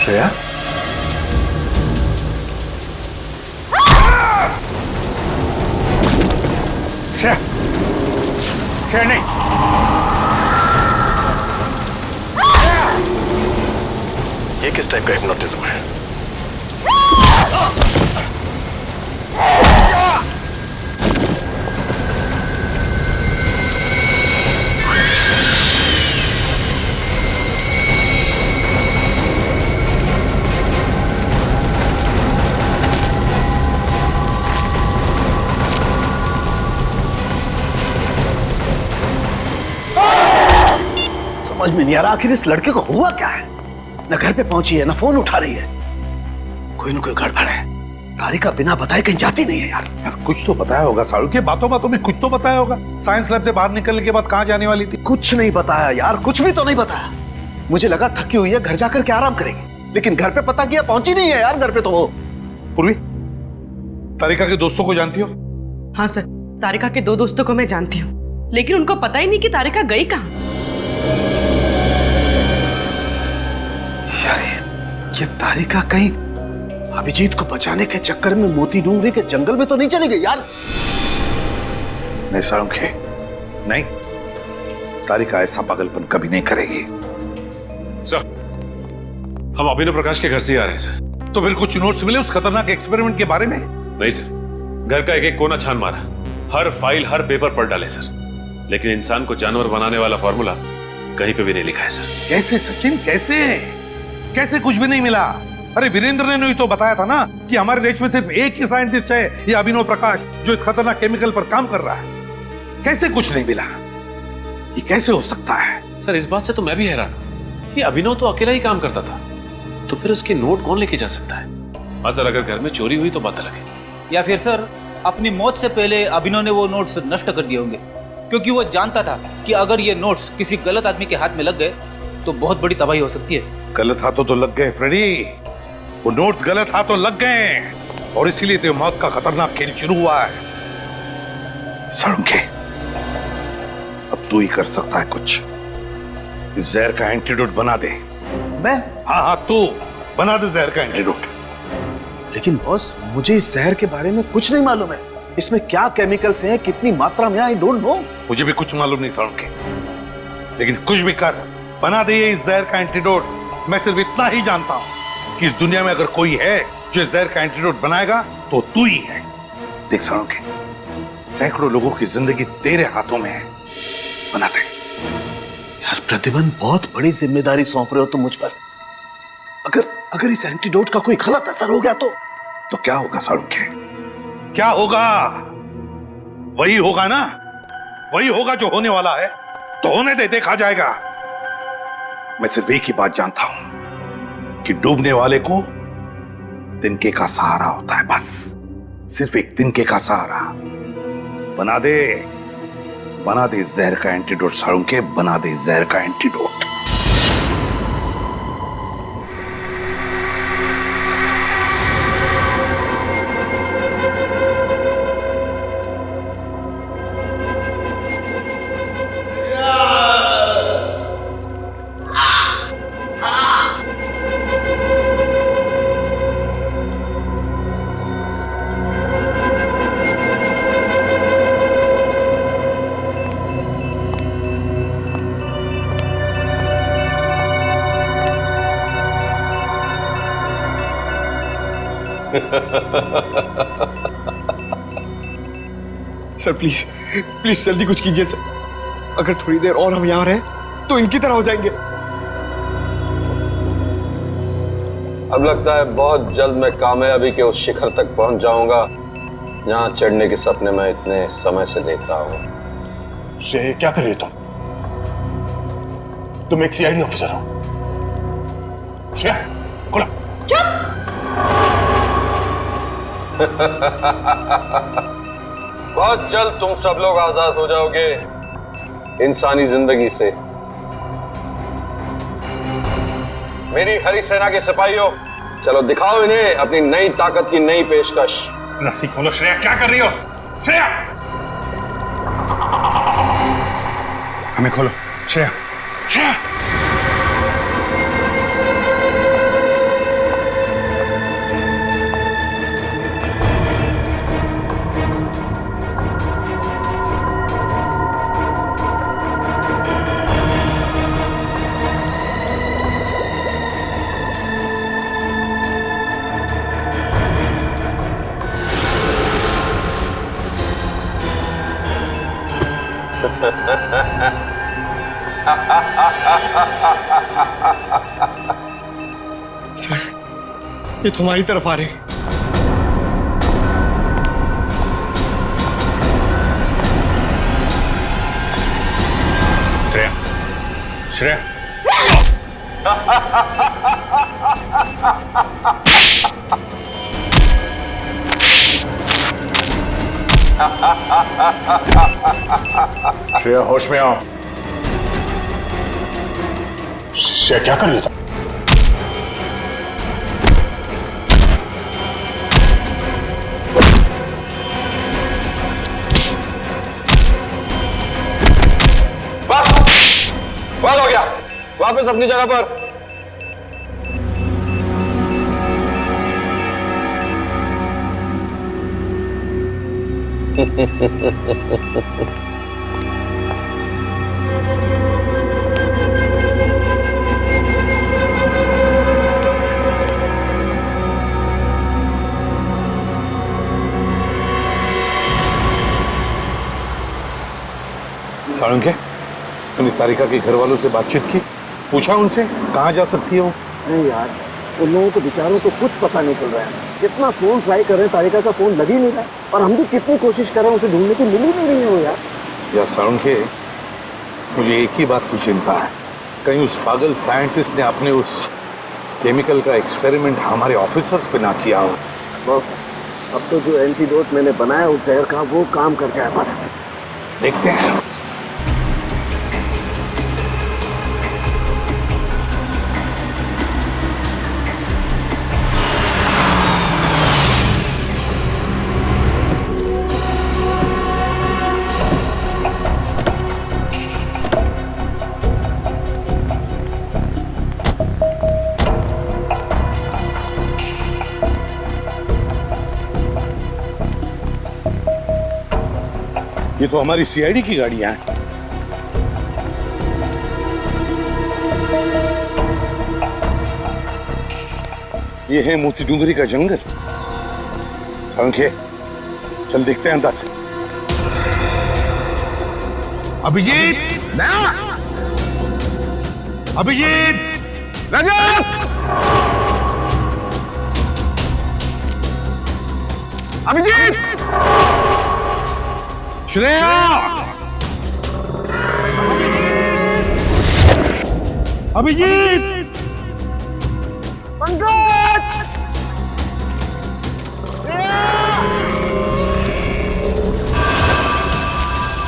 श्रेया, श्रेया, श्रेया नहीं। ये किस टाइप का हिप्नोटिज्म है? समझ में नहीं आ रहा आखिर इस लड़के को हुआ क्या है। न घर पे पहुंची है, न फोन उठा रही है। कोई न कोई गड़बड़ है। तारिका बिना बताए कहीं जाती नहीं है यार। कुछ तो बताया होगा साड़ू के, बातों बातों में कुछ तो बताया होगा। साइंस लैब से बाहर निकलने के बाद कहां जाने वाली थी? कुछ नहीं बताया यार, कुछ भी तो नहीं बताया। मुझे लगा थकी हुई है, घर जाकर के आराम करेगी, लेकिन घर पे पता किया पहुंची नहीं है यार घर पे तो वो। पूर्वी, तारिका के दोस्तों को जानती हो? हाँ सर, तारिका के 2 दोस्तों को मैं जानती हूँ, लेकिन उनको पता ही नहीं कि तारिका गई कहाँ। यार ये तारिका कहीं अभिजीत को बचाने के चक्कर में मोती डूंगरी के जंगल में तो नहीं चली गई यार? नहीं सारुंखे, नहीं, तारिका ऐसा पागलपन कभी नहीं करेगी। सर, हम अभिनव प्रकाश के घर से आ रहे हैं सर। तो फिर कुछ नोट्स मिले उस खतरनाक एक्सपेरिमेंट के बारे में? नहीं सर, घर का एक एक कोना छान मारा, हर फाइल हर पेपर पढ़ डाले सर, लेकिन इंसान को जानवर बनाने वाला फॉर्मूला कहीं पे भी नहीं लिखा है सर। कैसे सचिन, कैसे कुछ भी नहीं मिला? अरे वीरेंद्र ने ही तो बताया था ना कि हमारे देश में सिर्फ एक ही साइंटिस्ट है, ये अभिनव प्रकाश, जो इस खतरनाक केमिकल पर काम कर रहा है। कैसे कुछ नहीं मिला? ये कैसे हो सकता है? सर इस बात से तो मैं भी हैरान हूं कि अभिनव तो अकेला ही काम करता था, तो फिर उसके नोट कौन लेके जा सकता है? हाँ सर, अगर घर में चोरी हुई तो बात अलग है। या फिर सर अपनी मौत से पहले अभिनव ने वो नोट्स नष्ट कर दिए होंगे, क्योंकि वो जानता था कि अगर ये नोट्स किसी गलत आदमी के हाथ में लग गए तो बहुत बड़ी तबाही हो सकती है। गलत हाथों तो लग गए फ्रेडी, वो नोट्स गलत हाथों लग गए, और इसीलिए तो मौत का खतरनाक खेल शुरू हुआ है। सारुंखे, अब तू ही कर सकता है कुछ। इस जहर का एंटीडोट बना दे। मैं? हाँ, तू बना दे जहर का एंटीडोट। लेकिन बॉस, मुझे इस जहर के बारे में कुछ नहीं मालूम है। इसमें क्या केमिकल्स हैं, कितनी मात्रा में, आई डोंट नो। मुझे भी कुछ मालूम नहीं सारुंखे, लेकिन कुछ भी कर, बना दे इस जहर का एंटीडोट। मैं सिर्फ इतना ही जानता हूं कि इस दुनिया में अगर कोई है जो इस जहर का एंटीडोट बनाएगा तो तू ही है। देख सारुंखे, सैकड़ों लोगों की जिंदगी तेरे हाथों में है, बना दे। यार प्रतिबंध, बहुत बड़ी जिम्मेदारी सौंप रहे हो तुम मुझ पर। अगर इस एंटीडोट का कोई गलत असर हो गया तो क्या होगा सारुंखे? क्या होगा? वही होगा ना, वही होगा जो होने वाला है। तो होने दे, देखा जाएगा। मैं सिर्फ एक ही बात जानता हूं कि डूबने वाले को तिनके का सहारा होता है, बस सिर्फ एक तिनके का सहारा। बना दे जहर का एंटीडोट सारुंखे, बना दे जहर का एंटीडोट। सर प्लीज जल्दी कुछ कीजिए सर। अगर थोड़ी देर और हम यहाँ रहे तो इनकी तरह हो जाएंगे। अब लगता है बहुत जल्द मैं कामयाबी के उस शिखर तक पहुंच जाऊंगा जहां चढ़ने के सपने मैं इतने समय से देख रहा हूं। श्रेय, क्या कर रही हो तुम एक सीआईडी ऑफिसर हो। श्रेया, खोलो। बहुत जल्द तुम सब लोग आजाद हो जाओगे इंसानी जिंदगी से। मेरी हरी सेना के सिपाहियों, चलो दिखाओ इन्हें अपनी नई ताकत की नई पेशकश। रस्सी खोलो। श्रेया, क्या कर रही हो? श्रेया, हमें खोलो। श्रेया, श्रेया। सर, ये तो हमारी तरफ आ रहे हैं। श्रेया, श्रेया होश में आओ। श्रेया क्या कर लेता? बस हो गया, वापस अपनी जगह पर। साळुंखे, तूने तारिका के घर वालों से बातचीत की? पूछा उनसे कहाँ जा सकती है वो? नहीं यार, उन लोगों को बेचारों को कुछ पता नहीं चल रहा है। कितना फोन ट्राई कर रहे हैं, तारिका का फोन लग ही नहीं रहा है। और हम भी कितनी कोशिश कर रहे हैं उसे ढूंढने की, मिल ही नहीं रही है वो यार। यार साळुंखे, मुझे एक ही बात की चिंता है, कहीं उस पागल साइंटिस्ट ने अपने उस केमिकल का एक्सपेरिमेंट हमारे ऑफिसर्स पे ना किया हो। बस अब तो जो एंटीडोट मैंने बनाया उस जहर का, वो काम कर जाए बस। देखते हैं। ये तो हमारी सीआईडी की गाड़ियां हैं। ये है मोती डूंगरी का जंगल। साळुंखे, चल देखते हैं अंदर। अभिजीत, अभिजीत, रजत, अभिजीत, श्रेया, अभिजीत, पंकज,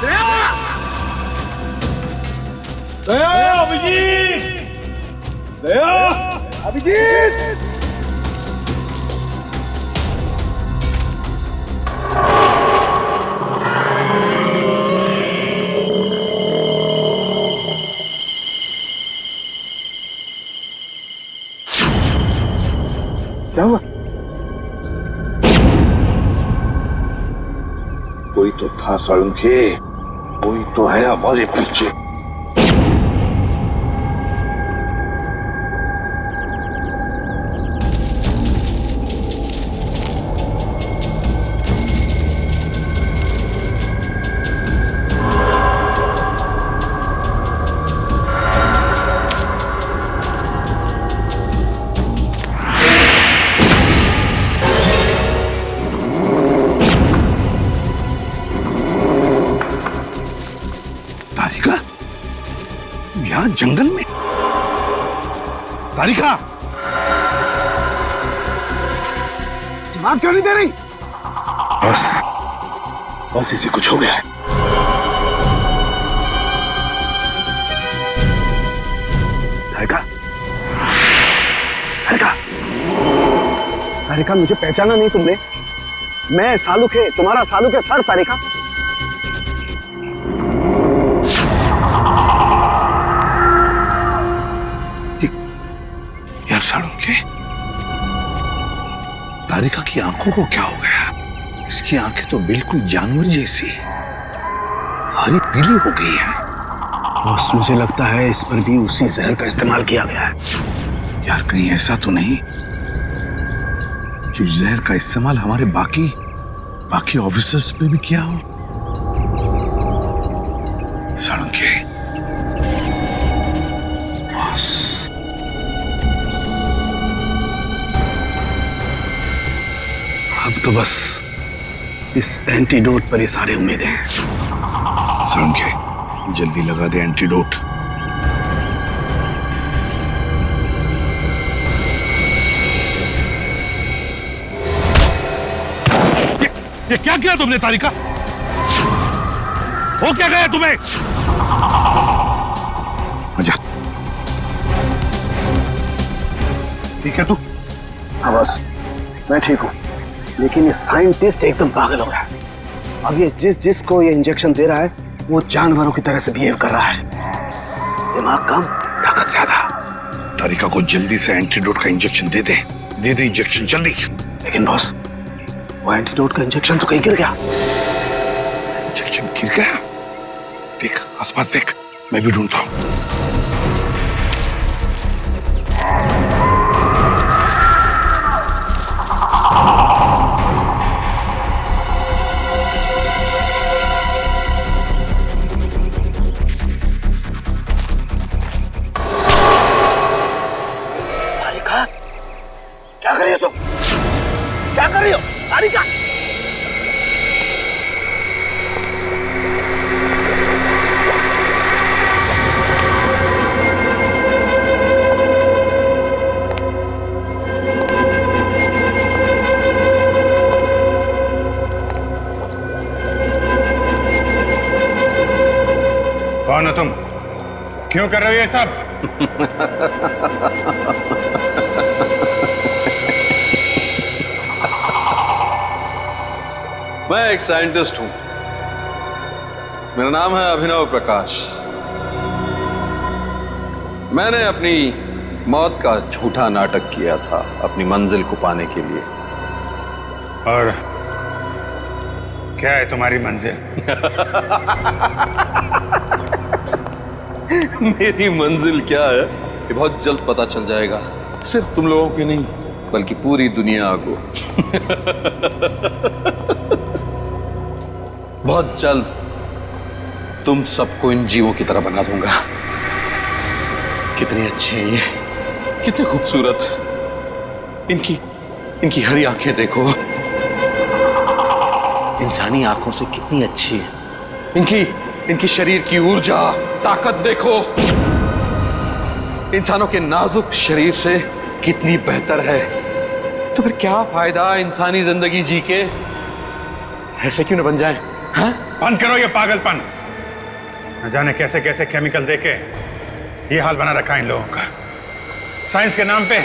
श्रेया, अभिजीत, अभिजीत। क्या हुआ? कोई तो था साळुंखे, कोई तो है हमारे पीछे। जंगल में तारिका दिमाग क्यों नहीं दे रही? बस इसे कुछ हो गया है। तारिका, तारिका, तारिका, मुझे पहचाना नहीं तुमने? मैं सालुखे, तुम्हारा सालुखे सर। तारिका, यार साळुंखे, तारिका की आंखों को क्या हो गया? इसकी आंखें तो बिल्कुल जानवर जैसी हरी पीली हो गई है। बस मुझे लगता है इस पर भी उसी जहर का इस्तेमाल किया गया है। यार कहीं ऐसा तो नहीं कि उस जहर का इस्तेमाल हमारे बाकी ऑफिसर्स पे भी किया हो? तो बस इस एंटीडोट पर ये सारी उम्मीदें हैं। सालुंखे, जल्दी लगा दे एंटीडोट। ये क्या किया तुमने तारिका? हो क्या गया तुम्हें? आजा। ठीक है तू? हाँ बस, मैं ठीक हूँ, लेकिन ये साइंटिस्ट एकदम पागल हो गया है। अब ये जिसको ये इंजेक्शन दे रहा है वो जानवरों की तरह से बिहेव कर रहा है। दिमाग कम, ताकत ज्यादा। तारिका को जल्दी से एंटीडोट का इंजेक्शन दे दे। दे दे इंजेक्शन जल्दी। लेकिन बॉस, वो एंटीडोट का इंजेक्शन तो कहीं गिर गया। इंजेक्शन गिर गया? देख आसपास देख, मैं भी ढूंढता हूं। तारिका, क्या कर रही हो तुम? क्या कर रही हो तारिका? कौन हो तुम? क्यों कर रहे हो ये सब? मैं एक साइंटिस्ट हूं। मेरा नाम है अभिनव प्रकाश। मैंने अपनी मौत का झूठा नाटक किया था अपनी मंजिल को पाने के लिए। और क्या है तुम्हारी मंजिल? मेरी मंजिल क्या है ये बहुत जल्द पता चल जाएगा। सिर्फ तुम लोगों की नहीं बल्कि पूरी दुनिया को। बहुत जल्द तुम सबको इन जीवों की तरह बना दूंगा। कितनी अच्छी है ये, कितने खूबसूरत। इनकी हरी आंखें देखो, इंसानी आंखों से कितनी अच्छी है। इनकी शरीर की ऊर्जा, ताकत देखो, इंसानों के नाजुक शरीर से कितनी बेहतर है। तो फिर क्या फायदा इंसानी जिंदगी जी के? ऐसे क्यों न बन जाए? हाँ? बंद करो ये पागलपन। न जाने कैसे कैसे केमिकल देके ये हाल बना रखा है इन लोगों का। साइंस के नाम पे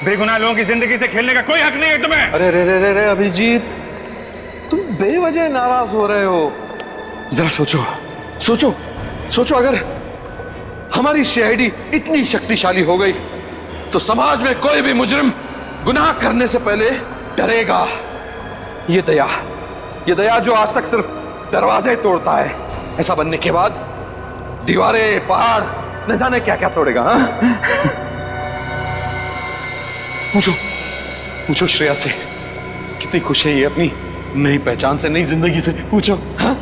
बेगुनाह लोगों की जिंदगी से खेलने का कोई हक नहीं है तुम्हें। अरे रे रे रे रे अभिजीत, तुम बेवजह नाराज हो रहे हो। जरा सोचो अगर हमारी सीआईडी इतनी शक्तिशाली हो गई तो समाज में कोई भी मुजरिम गुनाह करने से पहले डरेगा। ये दया जो आज तक सिर्फ दरवाजे तोड़ता है, ऐसा बनने के बाद दीवारें, पहाड़, न जाने क्या क्या तोड़ेगा। हाँ? पूछो श्रेया से कितनी खुश है ये अपनी नई पहचान से, नई जिंदगी से। पूछो। हाँ?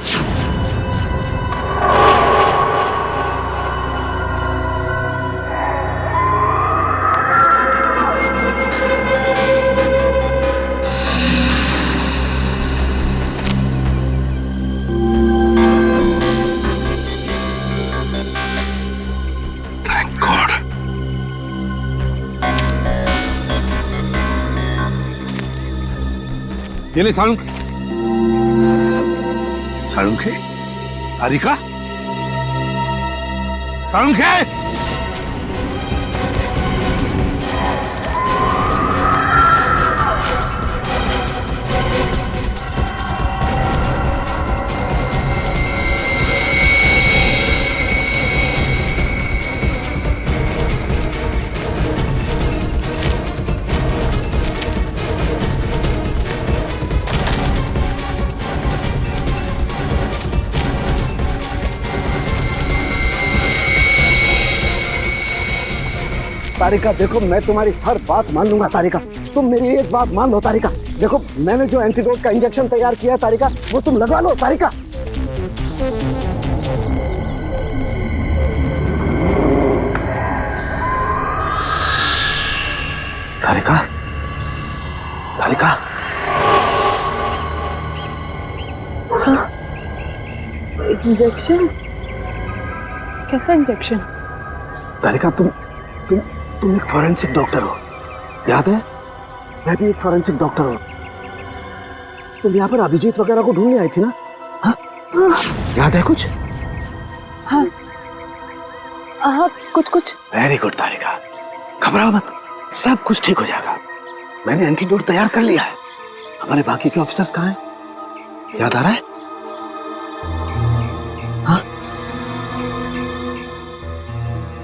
ये ले सालुंखे। तारिका, सालुंखे। तारिका देखो, मैं तुम्हारी हर बात मान लूंगा तारिका, तुम मेरी एक बात मान लो तारिका। देखो मैंने जो एंटीडोट का इंजेक्शन तैयार किया है तारिका, वो तुम लगा लो तारिका। तारिका, तारिका। इंजेक्शन? कैसा इंजेक्शन? तारिका, तुम एक फॉरेंसिक डॉक्टर हो, याद है? मैं भी एक फॉरेंसिक डॉक्टर हूँ। तुम यहाँ पर अभिजीत वगैरह को ढूंढने आई थी ना? हाँ? याद है कुछ? हाँ कुछ। वेरी गुड तारिका, घबराओ मत, सब कुछ ठीक हो जाएगा। मैंने एंटीडोट तैयार कर लिया है। हमारे बाकी के ऑफिसर्स कहाँ हैं? याद आ रहा है? हाँ?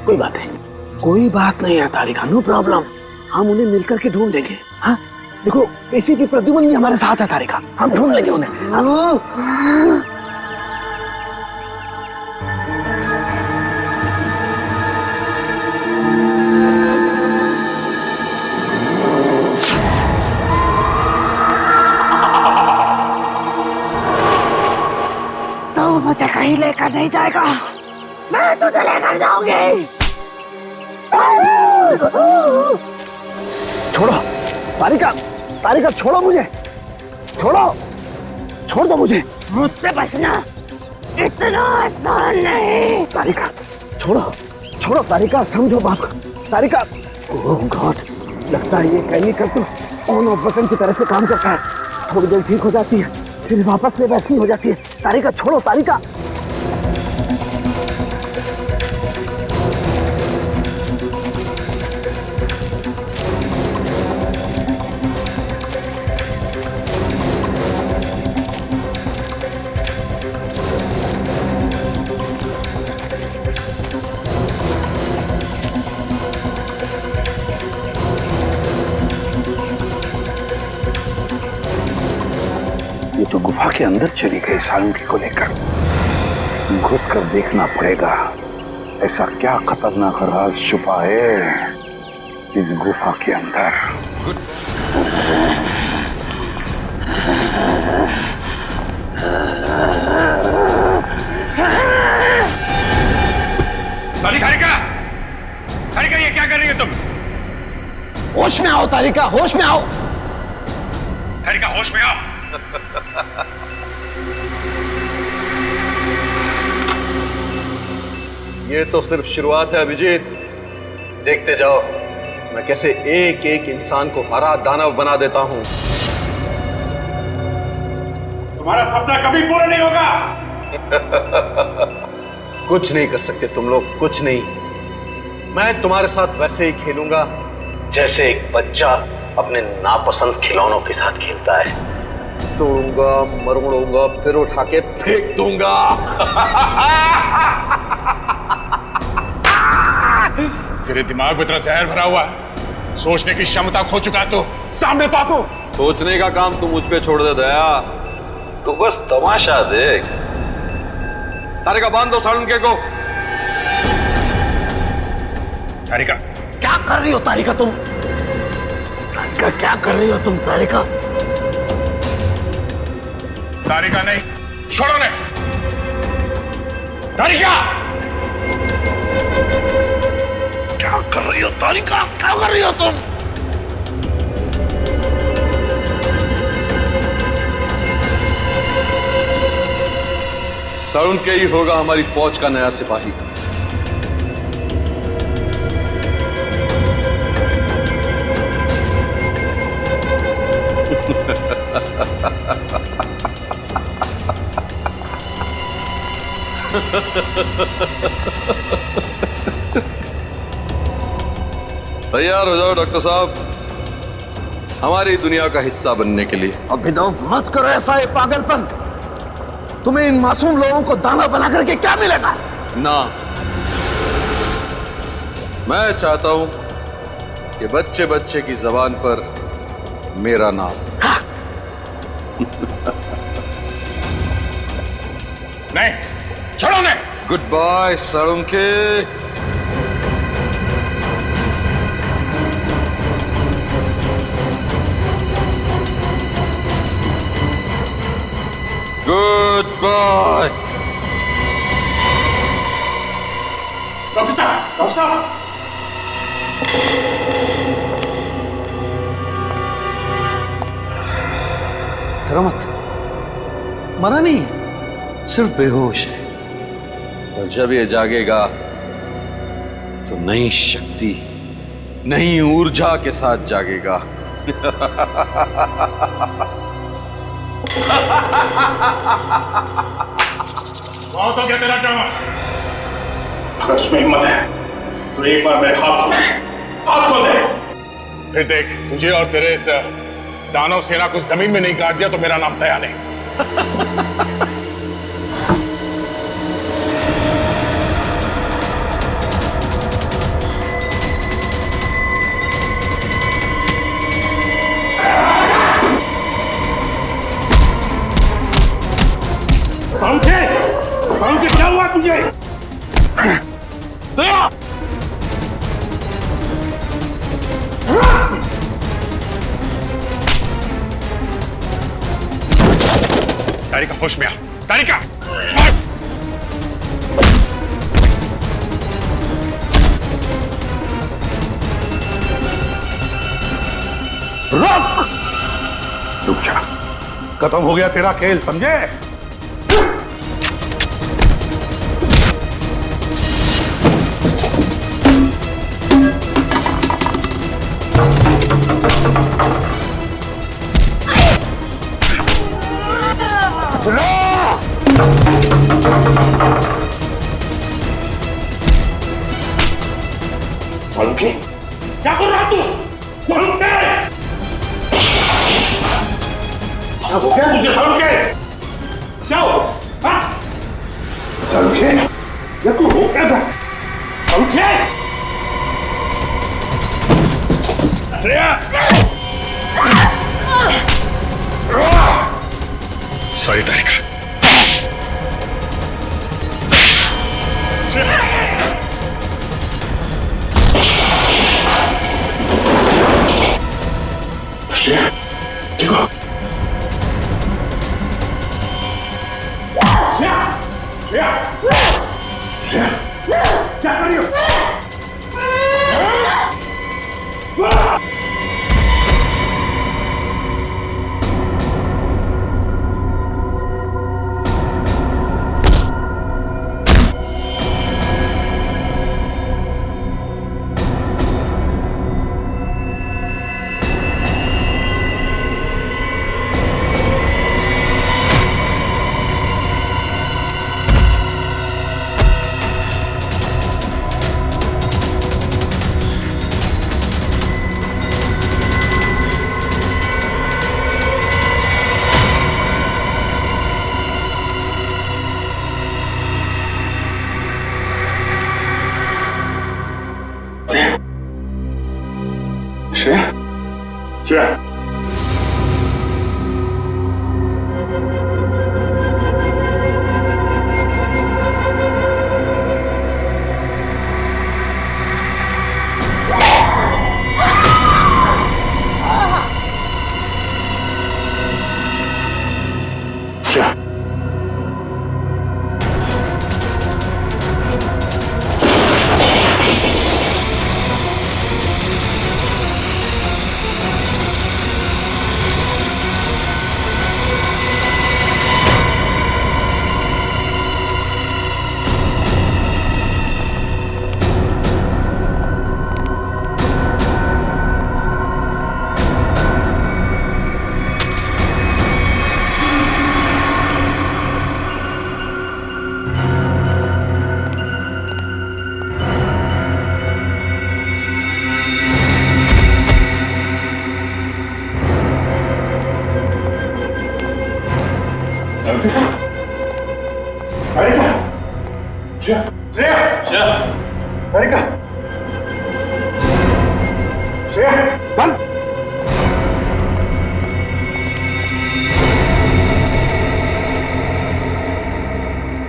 कोई बात नहीं है तारिका, नो प्रॉब्लम। हम उन्हें मिलकर के ढूंढ लेंगे। हाँ, देखो इसी की प्रद्युमन भी हमारे साथ है तारिका, हम ढूंढ लेंगे उन्हें। तो मुझे कहीं लेकर नहीं जाएगा, मैं तुझे लेकर जाऊंगी। छोड़ो तारिका, छोड़ो मुझे, छोड़ दो मुझे। मुझसे बचना इतना आसान नहीं। तारिका छोड़ो तारिका, समझो बाप। तारिका, ओह गॉड, लगता है ये केमिकल तो ऑन ऑफ बटन की तरह से काम करता है। थोड़ी देर ठीक हो जाती है, फिर वापस से वैसी हो जाती है। तारिका छोड़ो तारिका। ये तो गुफा के अंदर चली गई सालुंकी को लेकर। घुस कर देखना पड़ेगा, ऐसा क्या खतरनाक राज छुपा है इस गुफा के अंदर। तारिका, ये क्या कर रही हो तुम? होश में आओ तारिका, होश में आओ। तारिका, होश में आओ। ये तो सिर्फ शुरुआत है अभिजीत, देखते जाओ मैं कैसे एक एक इंसान को हरा दानव बना देता हूं। तुम्हारा सपना कभी पूरा नहीं होगा। कुछ नहीं कर सकते तुम लोग, कुछ नहीं। मैं तुम्हारे साथ वैसे ही खेलूंगा जैसे एक बच्चा अपने नापसंद खिलौनों के साथ खेलता है। तोड़ूंगा, मरोड़ूंगा, फिर उठा के फेंक दूंगा। तेरे दिमाग में इतना जहर भरा हुआ है, सोचने की क्षमता खो चुका तो सामने पापो। सोचने का काम तू मुझ पे छोड़ दे दया, तू बस तमाशा देख। तारिका, बांध दो सालुंके को। तारिका, क्या कर रही हो तारिका तुम? तारिका, क्या कर रही हो तुम तारिका? तारिका नहीं, छोड़ो ने। तारिका, क्या कर रही हो तारिका, क्या कर रही हो तुम? सालुंके ही होगा हमारी फौज का नया सिपाही। तैयार हो जाओ डॉक्टर साहब, हमारी दुनिया का हिस्सा बनने के लिए। अभिनव, मत करो ऐसा ये पागलपन। तुम्हें इन मासूम लोगों को दाना बना करके क्या मिलेगा? ना, मैं चाहता हूं कि बच्चे बच्चे की जबान पर मेरा नाम। नहीं, छोड़ो ने। Goodbye Salunke. Goodbye. Doctor साहब, डॉक्टर साहब। डरो मत, मरा नहीं, सिर्फ बेहोश है। और जब ये जागेगा तो नई शक्ति, नई ऊर्जा के साथ जागेगा। तो क्या तेरा ड्रामा? अगर तुझमें हिम्मत है तो एक बार मेरे हाथ खोल दे, हाथ खोल दे। फिर देख, तुझे और तेरे इस दानव सेना को जमीन में नहीं काट दिया तो मेरा नाम दया नहीं। समझे क्या हुआ तुझे? तारिका होश में आ, तारिका रुक, रुक जा, खत्म हो गया तेरा खेल, समझे? सलूके, क्या कर रहा तू? सलूके! क्या हो गया तुझे सलूके? क्या हो? हाँ? सलूके, ये तू हो क्या था? सलूके! श्रेया! सॉरी तारिका। श्रेया, देखो। श्रेया, श्रेया, श्रेया, क्या कर रही हो? श्रेया,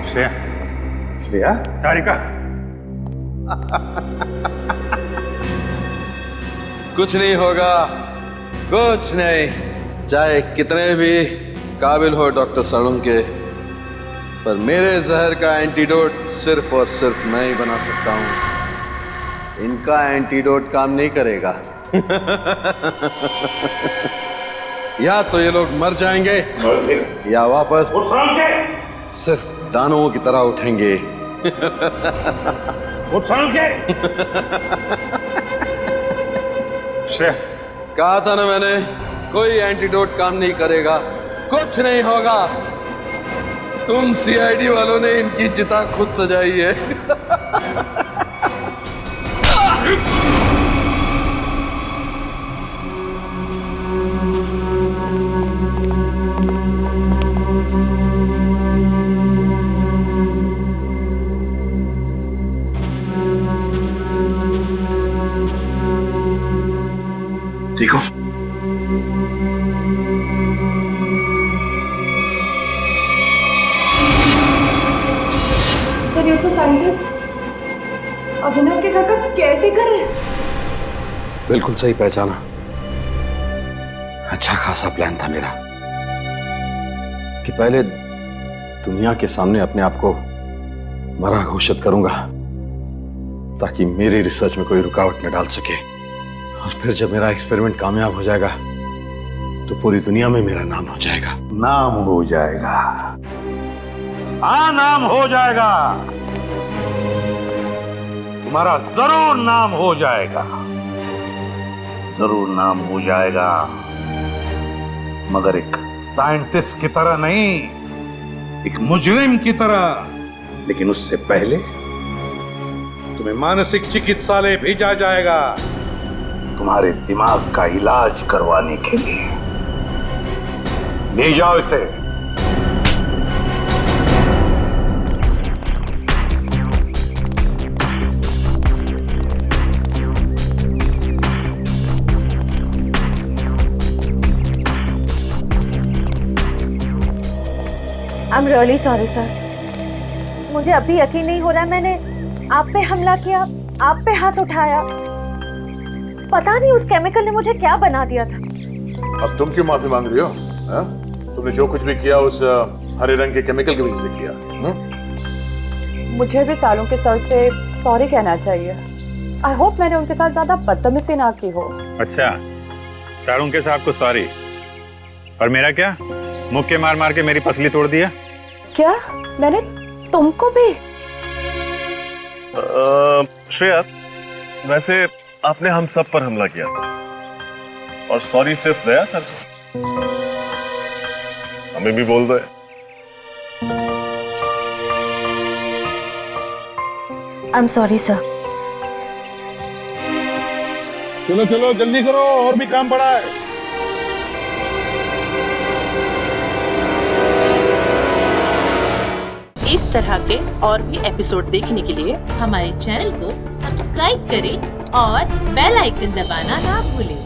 श्रेया, श्रेया, तारिका, कुछ नहीं होगा, कुछ नहीं। चाहे कितने भी काबिल हो डॉक्टर सलूके, पर मेरे जहर का एंटीडोट सिर्फ और सिर्फ मैं ही बना सकता हूं। इनका एंटीडोट काम नहीं करेगा। या तो ये लोग मर जाएंगे या वापस सिर्फ दानवों की तरह उठेंगे उठ सालों के। श्रेया, कहा था ना मैंने, कोई एंटीडोट काम नहीं करेगा, कुछ नहीं होगा। तुम सीआईडी वालों ने इनकी चिता खुद सजाई है। ठीक हो? सर ये तो साइंटिस्ट अभिनव के घर का केयरटेकर है। बिल्कुल सही पहचाना। अच्छा खासा प्लान था मेरा कि पहले दुनिया के सामने अपने आप को मरा घोषित करूंगा ताकि मेरी रिसर्च में कोई रुकावट न डाल सके, और फिर जब मेरा एक्सपेरिमेंट कामयाब हो जाएगा तो पूरी दुनिया में मेरा नाम हो जाएगा। नाम हो जाएगा, हाँ नाम हो जाएगा, तुम्हारा जरूर नाम हो जाएगा, जरूर नाम हो जाएगा, मगर एक साइंटिस्ट की तरह नहीं, एक मुजरिम की तरह। लेकिन उससे पहले तुम्हें मानसिक चिकित्सालय भेजा जाएगा तुम्हारे दिमाग का इलाज करवाने के लिए। ले जाओ इसे। I am really sorry sir, मुझे अभी यकीन नहीं हो रहा है मैंने आप पे हमला किया, आप पे हाथ उठाया। पता नहीं उस केमिकल ने मुझे क्या बना दिया था। अब तुम क्यों माफी मांग रही हो? हा? तुमने जो कुछ भी किया उस हरे रंग के केमिकल की वजह से किया। मुझे भी सालों के सर से सॉरी कहना चाहिए। आई होप मैंने उनके साथ ज्यादा बदतमीजी ना की हो। अच्छा, शाहरुख के साहब को सॉरी, और मेरा क्या? मुक्के मार मार के मेरी पसली तोड़ दिया। क्या मैंने तुमको भी? श्रेया, वैसे आपने हम सब पर हमला किया और सॉरी सिर्फ दया सर को, हमें भी बोल दो। I am sorry sir. चलो चलो जल्दी करो, और भी काम पड़ा है। इस तरह के और भी एपिसोड देखने के लिए हमारे चैनल को सब्सक्राइब करें और बेल आइकन दबाना ना भूलें।